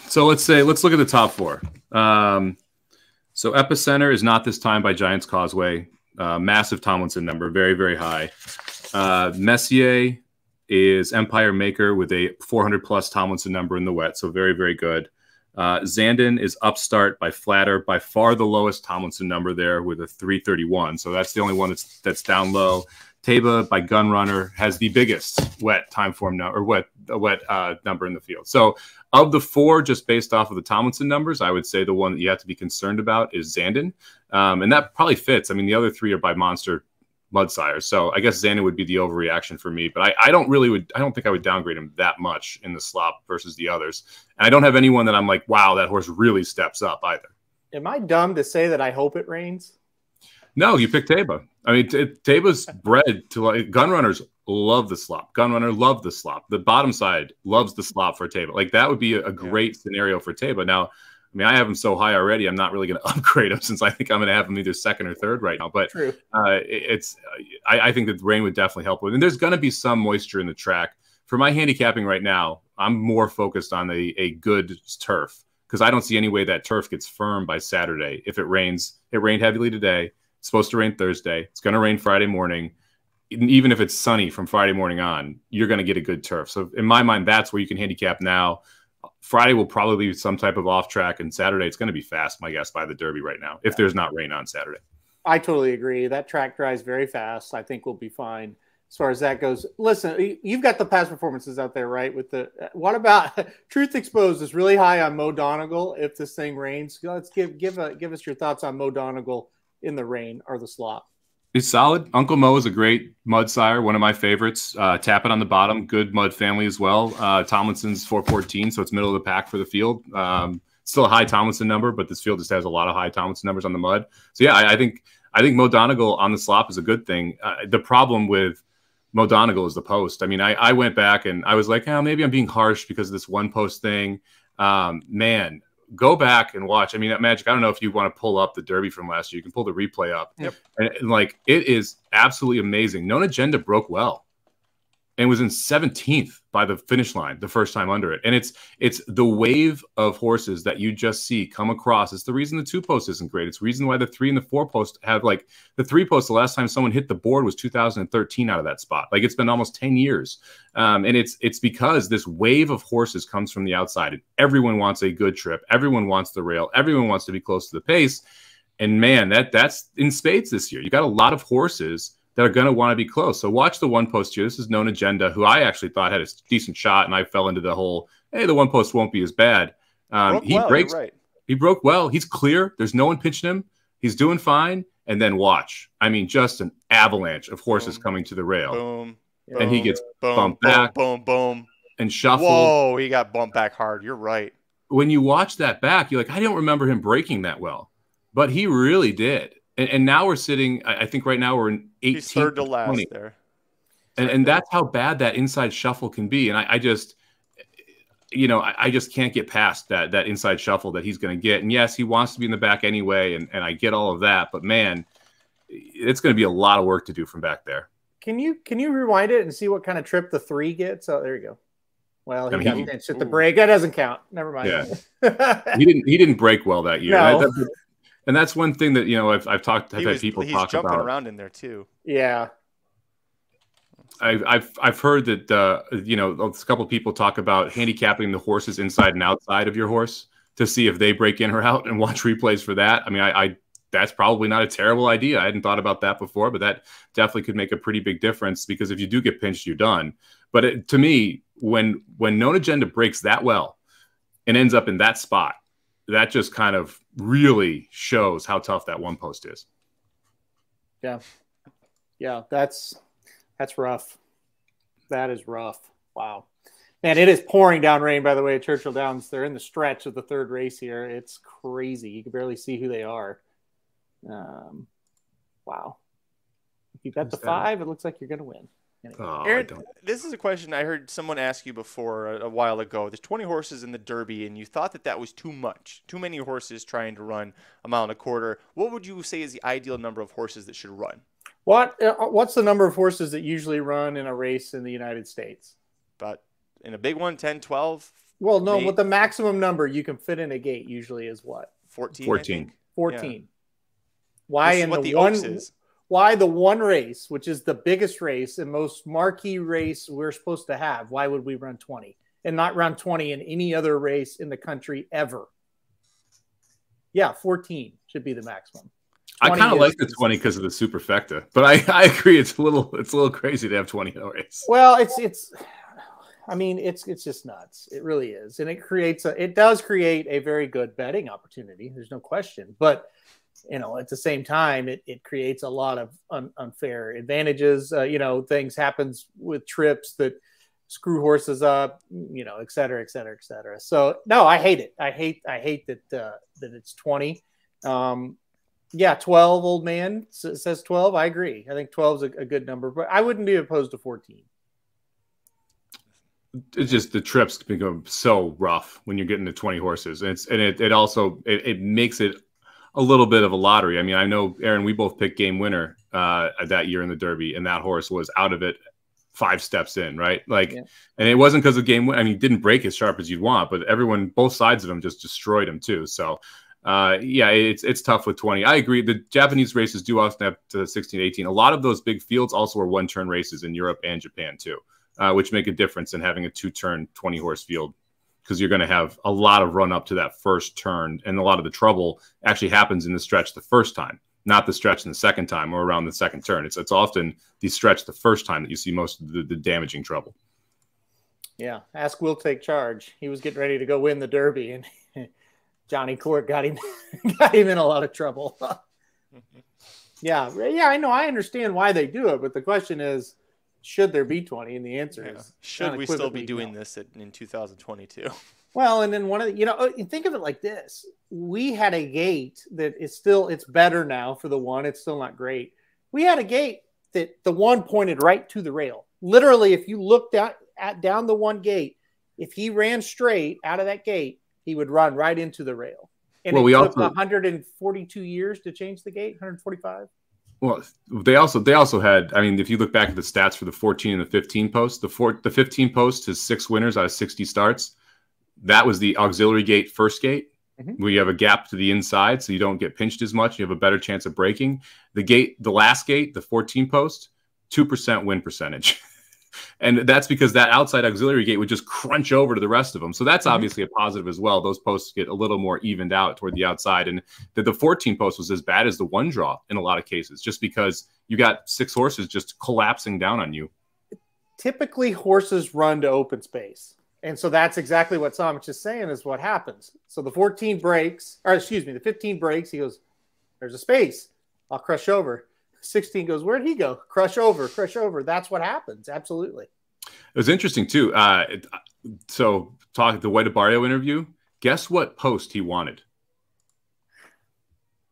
Speaker 3: So let's look at the top 4. So Epicenter is not this time by Giants Causeway. Massive Tomlinson number, very, very high. Messier is Empire Maker with a 400-plus Tomlinson number in the wet, so very, very good. Xandon is Upstart by Flatter, by far the lowest Tomlinson number there with a 331, so that's the only one that's down low. Taba by Gunrunner has the biggest wet time form number, or wet number in the field. So of the 4, just based off of the Tomlinson numbers, I would say the one that you have to be concerned about is Xandon. And that probably fits. I mean, the other 3 are by Monster Mudsires. So I guess Xandon would be the overreaction for me. But I don't think I would downgrade him that much in the slop versus the others. And I don't have anyone that I'm like, wow, that horse really steps up either.
Speaker 2: Am I dumb to say that I hope it rains?
Speaker 3: No, you pick Taba. I mean, Taba's bred to like gun runners love the slop. Gun runner love the slop. The bottom side loves the slop for Taba. Like that would be a great scenario for Taba. Now, I mean, I have him so high already. I'm not really going to upgrade him since I think I'm going to have him either second or third right now. But I think that the rain would definitely help with. And there's going to be some moisture in the track. For my handicapping right now, I'm more focused on a good turf because I don't see any way that turf gets firm by Saturday. If it rains, it rained heavily today. It's supposed to rain Thursday. It's going to rain Friday morning. Even if it's sunny from Friday morning on, you're going to get a good turf. So in my mind, that's where you can handicap now. Friday will probably be some type of off track, and Saturday it's going to be fast, my guess, by the Derby right now, if there's not rain on Saturday.
Speaker 2: I totally agree. That track dries very fast. I think we'll be fine as far as that goes. Listen, you've got the past performances out there, right? With the what about Truth Exposed is really high on Mo Donegal if this thing rains. Let's give us your thoughts on Mo Donegal in the rain or the slop.
Speaker 3: It's solid. Uncle Mo is a great mud sire, one of my favorites. Tappet on the bottom, good mud family as well. Tomlinson's 414, so it's middle of the pack for the field. Still a high Tomlinson number, but this field just has a lot of high Tomlinson numbers on the mud. So yeah, I think Mo Donegal on the slop is a good thing. The problem with Mo Donegal is the post. I mean, I went back and I was like, oh, maybe I'm being harsh because of this one post thing. Man, go back and watch. I mean, at Magic, I don't know if you want to pull up the Derby from last year. You can pull the replay up.
Speaker 1: Yep.
Speaker 3: And like, it is absolutely amazing. Known Agenda broke well and was in 17th by the finish line the first time under it. And it's the wave of horses that you just see come across. It's the reason the 2 post isn't great. It's the reason why the 3 and the 4 post have like the 3 post. The last time someone hit the board was 2013 out of that spot. Like it's been almost 10 years. And it's because this wave of horses comes from the outside and everyone wants a good trip. Everyone wants the rail. Everyone wants to be close to the pace. And man, that's in spades this year. You got a lot of horses that are going to want to be close. So watch the 1 post here. This is Known Agenda, who I actually thought had a decent shot, and I fell into the whole, hey, the 1 post won't be as bad. He broke well. He's clear. There's no one pinching him. He's doing fine. And then watch. I mean, just an avalanche of horses coming to the rail.
Speaker 1: Boom.
Speaker 3: And he gets bumped back.
Speaker 1: Boom.
Speaker 3: And shuffled.
Speaker 1: Whoa, he got bumped back hard. You're right.
Speaker 3: When you watch that back, you're like, I don't remember him breaking that well. But he really did. And now we're sitting, I think right now we're in 18th.
Speaker 1: He's third to last 20. There.
Speaker 3: And that's how bad that inside shuffle can be. And I just, I just can't get past that inside shuffle that he's going to get. And yes, he wants to be in the back anyway. And I get all of that. But man, it's going to be a lot of work to do from back there.
Speaker 2: Can you rewind it and see what kind of trip the 3 gets? Oh, there you go. Well, he got pinched at the break. That doesn't count. Never mind.
Speaker 3: Yeah. he didn't break well that year.
Speaker 2: No.
Speaker 3: And that's one thing that I've had people talk about.
Speaker 1: He's jumping around in there too.
Speaker 2: Yeah,
Speaker 3: I've heard that a couple of people talk about handicapping the horses inside and outside of your horse to see if they break in or out, and watch replays for that. I mean, that's probably not a terrible idea. I hadn't thought about that before, but that definitely could make a pretty big difference because if you do get pinched, you're done. But to me, when Known Agenda breaks that well and ends up in that spot, that just kind of really shows how tough that 1 post is.
Speaker 2: Yeah, that's rough. That is rough. Wow, man, it is pouring down rain. By the way, at Churchill Downs, they're in the stretch of the 3rd race here. It's crazy. You can barely see who they are. Wow. If you bet the 5, it looks like you're going to win.
Speaker 3: Oh,
Speaker 1: Aaron, this is a question I heard someone ask you before a while ago. There's 20 horses in the Derby, and you thought that was too much. Too many horses trying to run a mile and a quarter. What would you say is the ideal number of horses that should run?
Speaker 2: What's the number of horses that usually run in a race in the United States?
Speaker 1: But in a big one, 10, 12?
Speaker 2: Well, no, but the maximum number you can fit in a gate usually is what?
Speaker 1: 14.
Speaker 3: 14.
Speaker 2: 14. Yeah. Why the one race, which is the biggest race and most marquee race we're supposed to have, why would we run 20 and not run 20 in any other race in the country ever? Yeah, 14 should be the maximum.
Speaker 3: I kind of like the 20 because of the superfecta, but I agree it's a little crazy to have 20 in a race.
Speaker 2: Well, it's just nuts. It really is, and it does create a very good betting opportunity. There's no question, but at the same time, it creates a lot of unfair advantages. Things happens with trips that screw horses up, et cetera, et cetera, et cetera. So no, I hate it. I hate that it's 20. Yeah, 12, old man says 12. I agree. I think 12 is a good number, but I wouldn't be opposed to 14.
Speaker 3: It's just the trips become so rough when you're getting to 20 horses. And it also makes it a little bit of a lottery. I mean, I know, Aaron, we both picked game winner that year in the Derby, and that horse was out of it 5 steps in, right? Like, yeah. And it wasn't because of game win. I mean, he didn't break as sharp as you'd want, but everyone, both sides of him, just destroyed him too. So, yeah, it's tough with 20. I agree. The Japanese races do often have to 16, 18. A lot of those big fields also are one-turn races in Europe and Japan too, which make a difference in having a 2-turn 20-horse field, because you're going to have a lot of run up to that first turn, and a lot of the trouble actually happens in the stretch the first time, not the stretch in the second time or around the second turn. It's often the stretch the first time that you see most of the damaging trouble.
Speaker 2: Yeah, ask Will Take Charge. He was getting ready to go win the Derby, and Johnny Court got him in a lot of trouble. Yeah, I know. I understand why they do it, but the question is, should there be 20? And the answer is,
Speaker 1: should we still be doing this in 2022?
Speaker 2: Well, and then think of it like this. We had a gate that is still, it's better now for the one. It's still not great. We had a gate that the one pointed right to the rail. Literally, if you looked down the one gate, if he ran straight out of that gate, he would run right into the rail. And it took 142 years to change the gate, 145.
Speaker 3: Well, they also had, I mean, if you look back at the stats for the 14 and the 15 post, the 15 post has 6 winners out of 60 starts. That was the auxiliary gate first gate, where you have a gap to the inside so you don't get pinched as much. You have a better chance of breaking. The last gate, the 14 post, 2% win percentage. And that's because that outside auxiliary gate would just crunch over to the rest of them. So that's obviously a positive as well. Those posts get a little more evened out toward the outside. And the 14 post was as bad as the one draw in a lot of cases, just because you got 6 horses just collapsing down on you.
Speaker 2: Typically, horses run to open space. And so that's exactly what Somich is saying is what happens. So the 14 breaks, or excuse me, the 15 breaks. He goes, there's a space. I'll crush over. 16 goes, where'd he go? Crush over, crush over. That's what happens. Absolutely.
Speaker 3: It was interesting too. So talking the White Barrio interview, guess what post he wanted?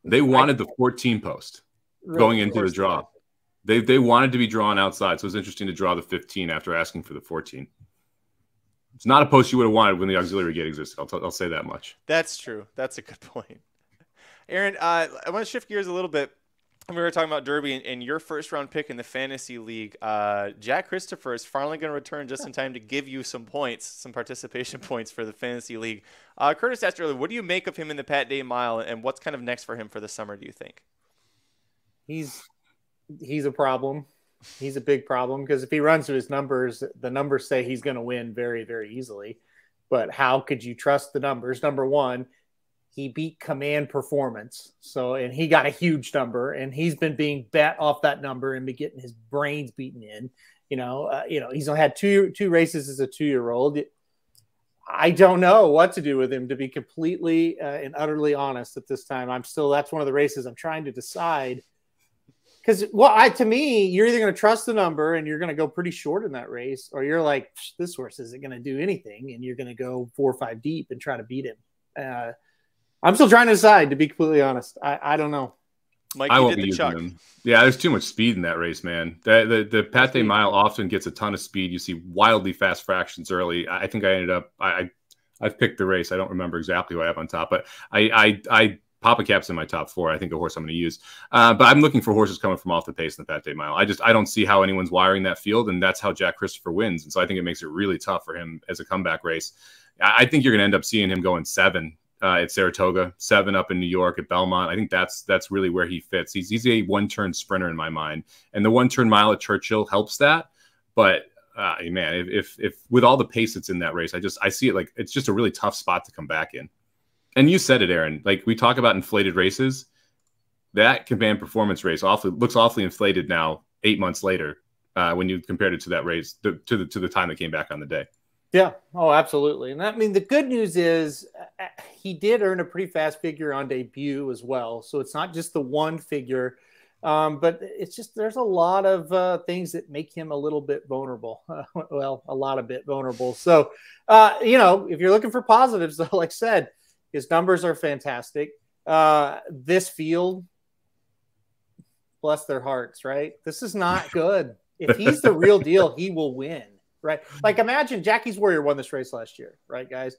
Speaker 3: They wanted the 14 post going into the draw. They wanted to be drawn outside. So it was interesting to draw the 15 after asking for the 14. It's not a post you would have wanted when the auxiliary gate existed. I'll say that much.
Speaker 1: That's true. That's a good point. Aaron, I want to shift gears a little bit. We were talking about Derby and your first round pick in the fantasy league. Jack Christopher is finally going to return just in time to give you some points, some participation points for the fantasy league. Curtis asked earlier, what do you make of him in the Pat Day Mile, and what's kind of next for him for the summer, do you think?
Speaker 2: He's a problem. He's a big problem, because if he runs to his numbers, the numbers say he's going to win very, very easily. But how could you trust the numbers? Number one, he beat Command Performance. And he got a huge number, and he's been being bet off that number and been getting his brains beaten in. He's had two races as a 2-year-old. I don't know what to do with him, to be completely and utterly honest at this time. That's one of the races I'm trying to decide. Because, to me, you're either going to trust the number and you're going to go pretty short in that race, or you're like, this horse isn't going to do anything, and you're going to go 4 or 5 deep and try to beat him. I'm still trying to decide, to be completely honest. I don't know.
Speaker 1: Mike,
Speaker 3: I won't be using him. Yeah, there's too much speed in that race, man. The Pat Day Mile often gets a ton of speed. You see wildly fast fractions early. I think I ended up I've picked the race. I don't remember exactly what I have on top, but I Papa Cap's in my top 4. I think a horse I'm going to use. But I'm looking for horses coming from off the pace in the Pat Day Mile. I don't see how anyone's wiring that field, and that's how Jack Christopher wins. And so I think it makes it really tough for him as a comeback race. I think you're going to end up seeing him going 7 at Saratoga, 7 up in New York at Belmont. I think that's really where he fits. He's a one-turn sprinter in my mind, and the one-turn mile at Churchill helps that. But man, if with all the pace that's in that race, I see it like it's just a really tough spot to come back in. And you said it, Aaron. Like, we talk about inflated races, that Command Performance race looks awfully inflated now 8 months later when you compared it to that race to the time that came back on the day.
Speaker 2: Yeah. Oh, absolutely. And the good news is he did earn a pretty fast figure on debut as well. So it's not just the one figure, but it's just there's a lot of things that make him a little bit vulnerable. A lot of bit vulnerable. So, if you're looking for positives, though, like I said, his numbers are fantastic. This field bless their hearts, right? This is not good. If he's the real deal, he will win, right? Like imagine Jackie's Warrior won this race last year, right, guys?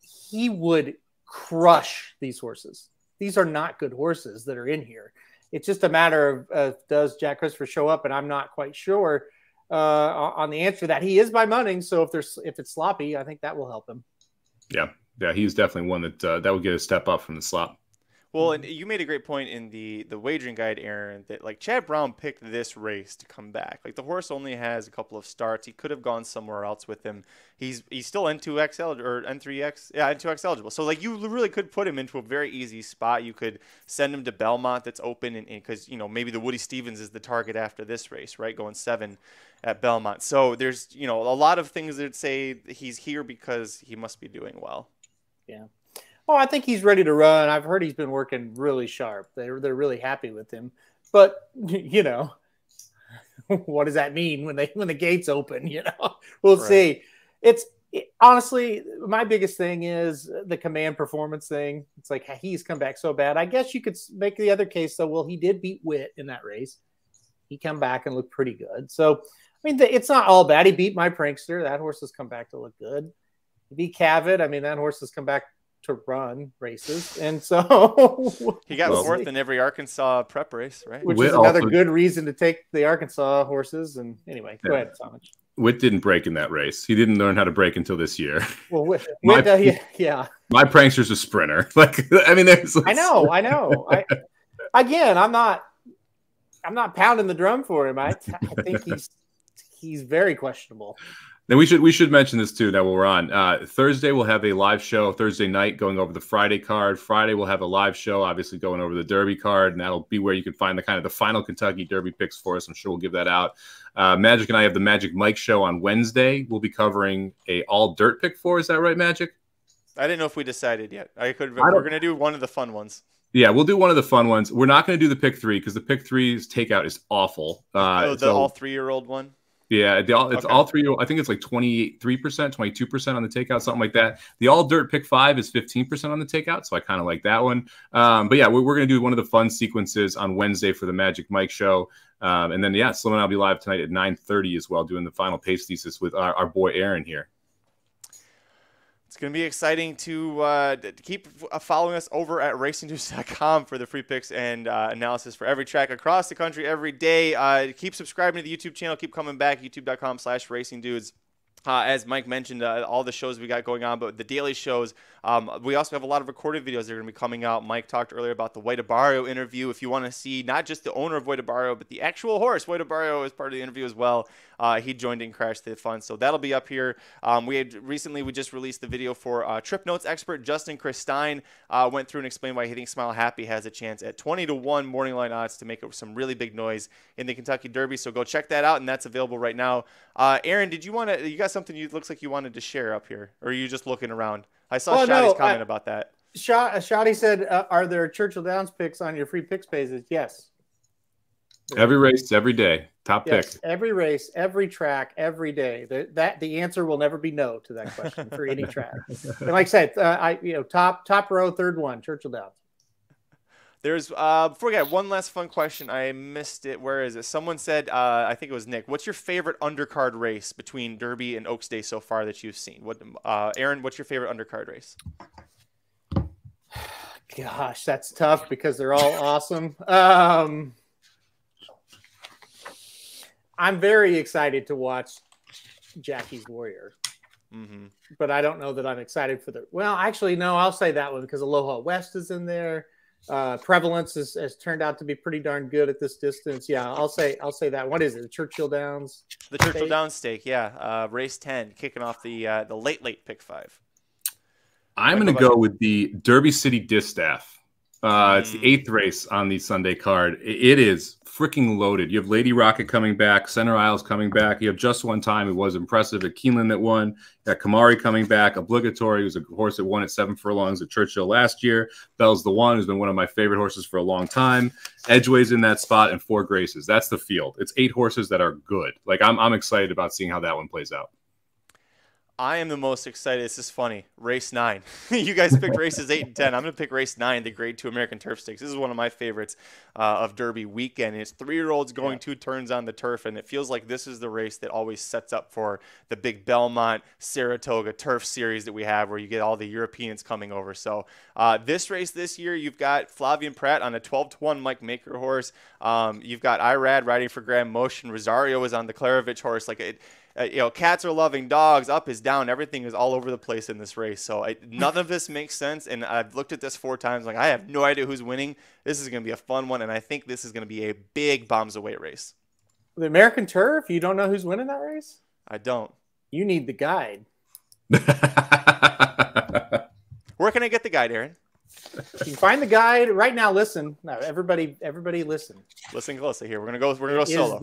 Speaker 2: He would crush these horses. These are not good horses that are in here. It's just a matter of does Jack Christopher show up, and I'm not quite sure on the answer to that. He is by money, so if it's sloppy, I think that will help him.
Speaker 3: Yeah, he's definitely one that would get a step up from the slop.
Speaker 1: Well, and you made a great point in the wagering guide, Aaron, that like Chad Brown picked this race to come back. Like the horse only has a couple of starts. He could have gone somewhere else with him. He's still N2X eligible or N3X, yeah, N2X eligible. So like you really could put him into a very easy spot. You could send him to Belmont that's open, and because maybe the Woody Stevens is the target after this race, right? Going 7 at Belmont. So there's a lot of things that say he's here because he must be doing well.
Speaker 2: Yeah. Oh, I think he's ready to run. I've heard he's been working really sharp. They're really happy with him. But what does that mean when the gates open? We'll see. Honestly, my biggest thing is the command performance thing. It's like he's come back so bad. I guess you could make the other case though. Well, he did beat Witt in that race. He come back and looked pretty good. So I mean, it's not all bad. He beat my Prankster. That horse has come back to look good. He beat Cavett. I mean, that horse has come back to run races, and so
Speaker 1: he got fourth in every Arkansas prep race, right?
Speaker 2: Which is another good reason to take the Arkansas horses. And anyway, go ahead, Somich.
Speaker 3: Witt didn't break in that race. He didn't learn how to break until this year.
Speaker 2: Well,
Speaker 3: my Prankster's a sprinter. Like, I mean,
Speaker 2: I know. I'm not pounding the drum for him. I think he's very questionable.
Speaker 3: Then we should mention this too. Now while we're on Thursday, we'll have a live show Thursday night going over the Friday card. Friday we'll have a live show, obviously going over the Derby card, and that'll be where you can find the final Kentucky Derby picks for us. I'm sure we'll give that out. Magic and I have the Magic Mike show on Wednesday. We'll be covering a all dirt pick four. Is that right, Magic?
Speaker 1: I didn't know if we decided yet. We're going to do one of the fun ones.
Speaker 3: Yeah, we'll do one of the fun ones. We're not going to do the pick three because the pick three's takeout is awful.
Speaker 1: All 3-year-old one.
Speaker 3: Yeah, it's all three. I think it's like 23%, 22% on the takeout, something like that. The all dirt pick 5 is 15% on the takeout, so I kind of like that one. But yeah, we're going to do one of the fun sequences on Wednesday for the Magic Mike show. And then, Slim and I'll be live tonight at 9:30 as well, doing the final pace thesis with our boy Aaron here.
Speaker 1: It's going to be exciting to keep following us over at racingdudes.com for the free picks and analysis for every track across the country every day. Keep subscribing to the YouTube channel. Keep coming back, youtube.com/racingdudes. As Mike mentioned, all the shows we got going on, but the daily shows, we also have a lot of recorded videos that are going to be coming out. Mike talked earlier about the White Barrio interview. If you want to see not just the owner of White Barrio, but the actual horse, White Barrio is part of the interview as well. He joined in Crash the Fun, so that'll be up here. We just released the video for Trip Notes expert Justin Christine. Went through and explained why he thinks Smile Happy has a chance at 20-1 morning line odds to make some really big noise in the Kentucky Derby. So go check that out, and that's available right now. Aaron, did you got something looks like you wanted to share up here, or are you just looking around? I saw Shotty's comment about that.
Speaker 2: Shotty said, are there Churchill Downs picks on your free picks pages? Yes.
Speaker 3: Every race, every day. Top pick.
Speaker 2: Every race, every track, every day. The answer will never be no to that question for any track. And like I said, top row, third one, Churchill Downs.
Speaker 1: There's before we get one last fun question. I missed it. Where is it? Someone said, I think it was Nick. What's your favorite undercard race between Derby and Oaks Day so far that you've seen? Aaron, what's your favorite undercard race?
Speaker 2: Gosh, that's tough because they're all awesome. I'm very excited to watch Jackie's Warrior. Mm-hmm. But I don't know that I'm excited for well, actually, no, I'll say that one because Aloha West is in there. Prevalence has turned out to be pretty darn good at this distance. Yeah, I'll say that. What is it? The Churchill Downs?
Speaker 1: The Churchill Downs stake, yeah. Race 10, kicking off the late pick 5.
Speaker 3: I'm going to go with the Derby City Distaff. It's the 8th race on the Sunday card. It is freaking loaded. You have Lady Rocket coming back. Center Isle's coming back. You have Just One Time. It was impressive at Keeneland that won. You got Kamari coming back. Obligatory, who's a horse that won at 7 furlongs at Churchill last year. Bell's the One, who's been one of my favorite horses for a long time. Edgeway's in that spot, and 4 Graces. That's the field. It's 8 horses that are good. Like I'm excited about seeing how that one plays out.
Speaker 1: I am the most excited. This is funny. Race 9. You guys picked races 8 and 10. I'm going to pick race 9, the Grade 2 American Turf Stakes. This is one of my favorites of Derby weekend. And it's 3-year-olds going 2 turns on the turf, and it feels like this is the race that always sets up for the big Belmont, Saratoga Turf Series that we have, where you get all the Europeans coming over. So this race this year, you've got Flavian Pratt on a 12-1 Mike Maker horse. You've got Irad riding for Grand Motion. Rosario is on the Klarovich horse. Cats are loving dogs. Up is down. Everything is all over the place in this race. So none of this makes sense. And I've looked at this 4 times. Like, I have no idea who's winning. This is going to be a fun one. And I think this is going to be a big bombs away race.
Speaker 2: The American Turf, you don't know who's winning that race?
Speaker 1: I don't.
Speaker 2: You need the guide.
Speaker 1: Where can I get the guide, Aaron?
Speaker 2: You can find the guide right now. Listen, now everybody listen.
Speaker 1: Listen closely here. We're gonna go solo.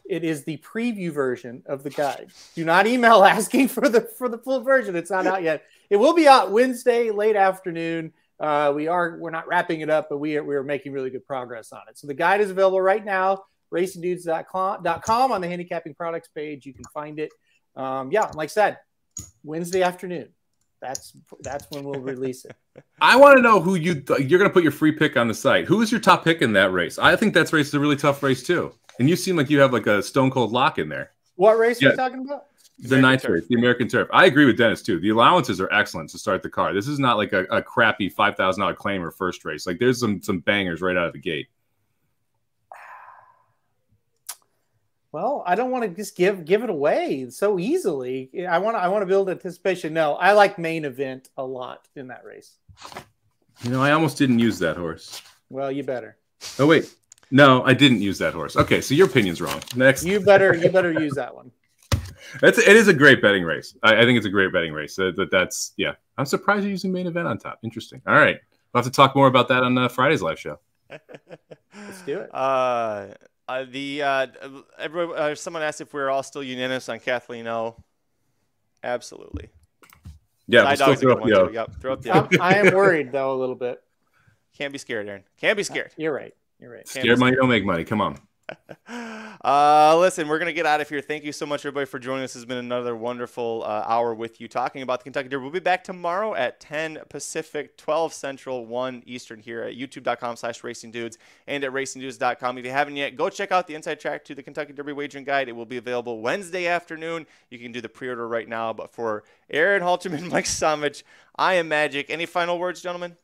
Speaker 2: It is the preview version of the guide. Do not email asking for the full version. It's not out yet. It will be out Wednesday late afternoon. We're not wrapping it up, but we are making really good progress on it. So the guide is available right now. RacingDudes.com on the handicapping products page. You can find it. Like I said, Wednesday afternoon. That's when we'll release it.
Speaker 3: I want to know who you're going to put your free pick on the site. Who is your top pick in that race? I think that race is a really tough race too. And you seem like you have like a stone cold lock in there.
Speaker 2: What race are you talking about?
Speaker 3: The 9th race, the American Turf. I agree with Dennis too. The allowances are excellent to start the car. This is not like a crappy $5,000 claimer first race. Like there's some bangers right out of the gate.
Speaker 2: Well, I don't want to just give it away so easily. I want to build anticipation. No, I like main event a lot in that race.
Speaker 3: I almost didn't use that horse.
Speaker 2: Well, you better.
Speaker 3: Oh wait, no, I didn't use that horse. Okay, so your opinion's wrong. Next,
Speaker 2: you better use that one.
Speaker 3: It is a great betting race. I think it's a great betting race. That's I'm surprised you're using main event on top. Interesting. All right, we'll have to talk more about that on Friday's live show.
Speaker 2: Let's do it.
Speaker 1: Someone asked if we're all still unanimous on Kathleen O. Absolutely.
Speaker 3: Yeah,
Speaker 1: Side dog's a good one too. Yep, throw up the O.
Speaker 2: I am worried though a little bit.
Speaker 1: Can't be scared, Aaron. Can't be scared.
Speaker 2: You're right.
Speaker 3: Scared money don't make money. Come on.
Speaker 1: Listen, we're going to get out of here. Thank you so much, everybody, for joining us. This has been another wonderful hour with you talking about the Kentucky Derby. We'll be back tomorrow at 10 Pacific, 12 Central, 1 Eastern here at youtube.com/racingdudes and at racingdudes.com. If you haven't yet, go check out the inside track to the Kentucky Derby Wagering Guide. It will be available Wednesday afternoon. You can do the pre-order right now. But for Aaron Halterman, Mike Somich, I am Magic. Any final words, gentlemen?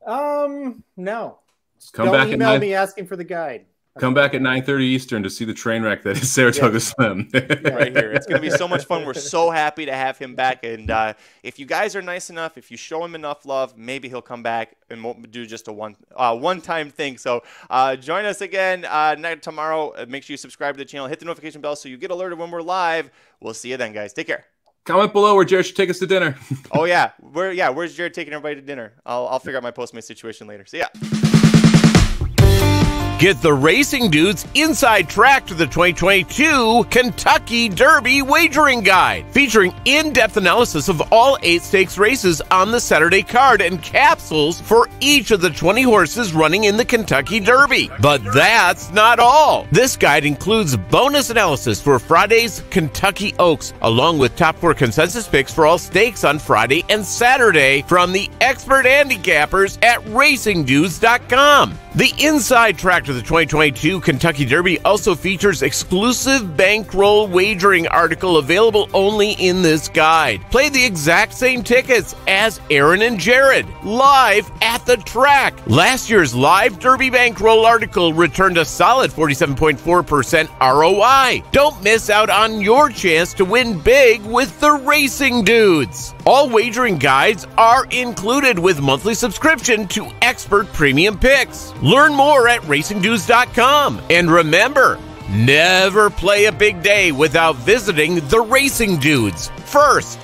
Speaker 2: No.
Speaker 3: Don't
Speaker 2: email me asking for the guide.
Speaker 3: Come back at 9:30 Eastern to see the train wreck that is Saratoga Slim.
Speaker 1: Right here. It's going to be so much fun. We're so happy to have him back. And if you guys are nice enough, if you show him enough love, maybe he'll come back and won't do just a one-time thing. So join us again tomorrow. Make sure you subscribe to the channel. Hit the notification bell so you get alerted when we're live. We'll see you then, guys. Take care.
Speaker 3: Comment below where Jared should take us to dinner.
Speaker 1: Oh, yeah. Where's Jared taking everybody to dinner? I'll figure out my Postmates situation later. See ya.
Speaker 4: Get the Racing Dudes inside track to the 2022 Kentucky Derby Wagering Guide, featuring in-depth analysis of all 8 stakes races on the Saturday card and capsules for each of the 20 horses running in the Kentucky Derby. But that's not all. This guide includes bonus analysis for Friday's Kentucky Oaks, along with top 4 consensus picks for all stakes on Friday and Saturday from the expert handicappers at racingdudes.com. The inside track to the 2022 Kentucky Derby also features exclusive bankroll wagering article available only in this guide. Play the exact same tickets as Aaron and Jared live at the track. Last year's live Derby bankroll article returned a solid 47.4% ROI. Don't miss out on your chance to win big with the Racing Dudes. All wagering guides are included with monthly subscription to expert premium picks. Learn more at racingdudes.com. And remember, never play a big day without visiting the Racing Dudes first.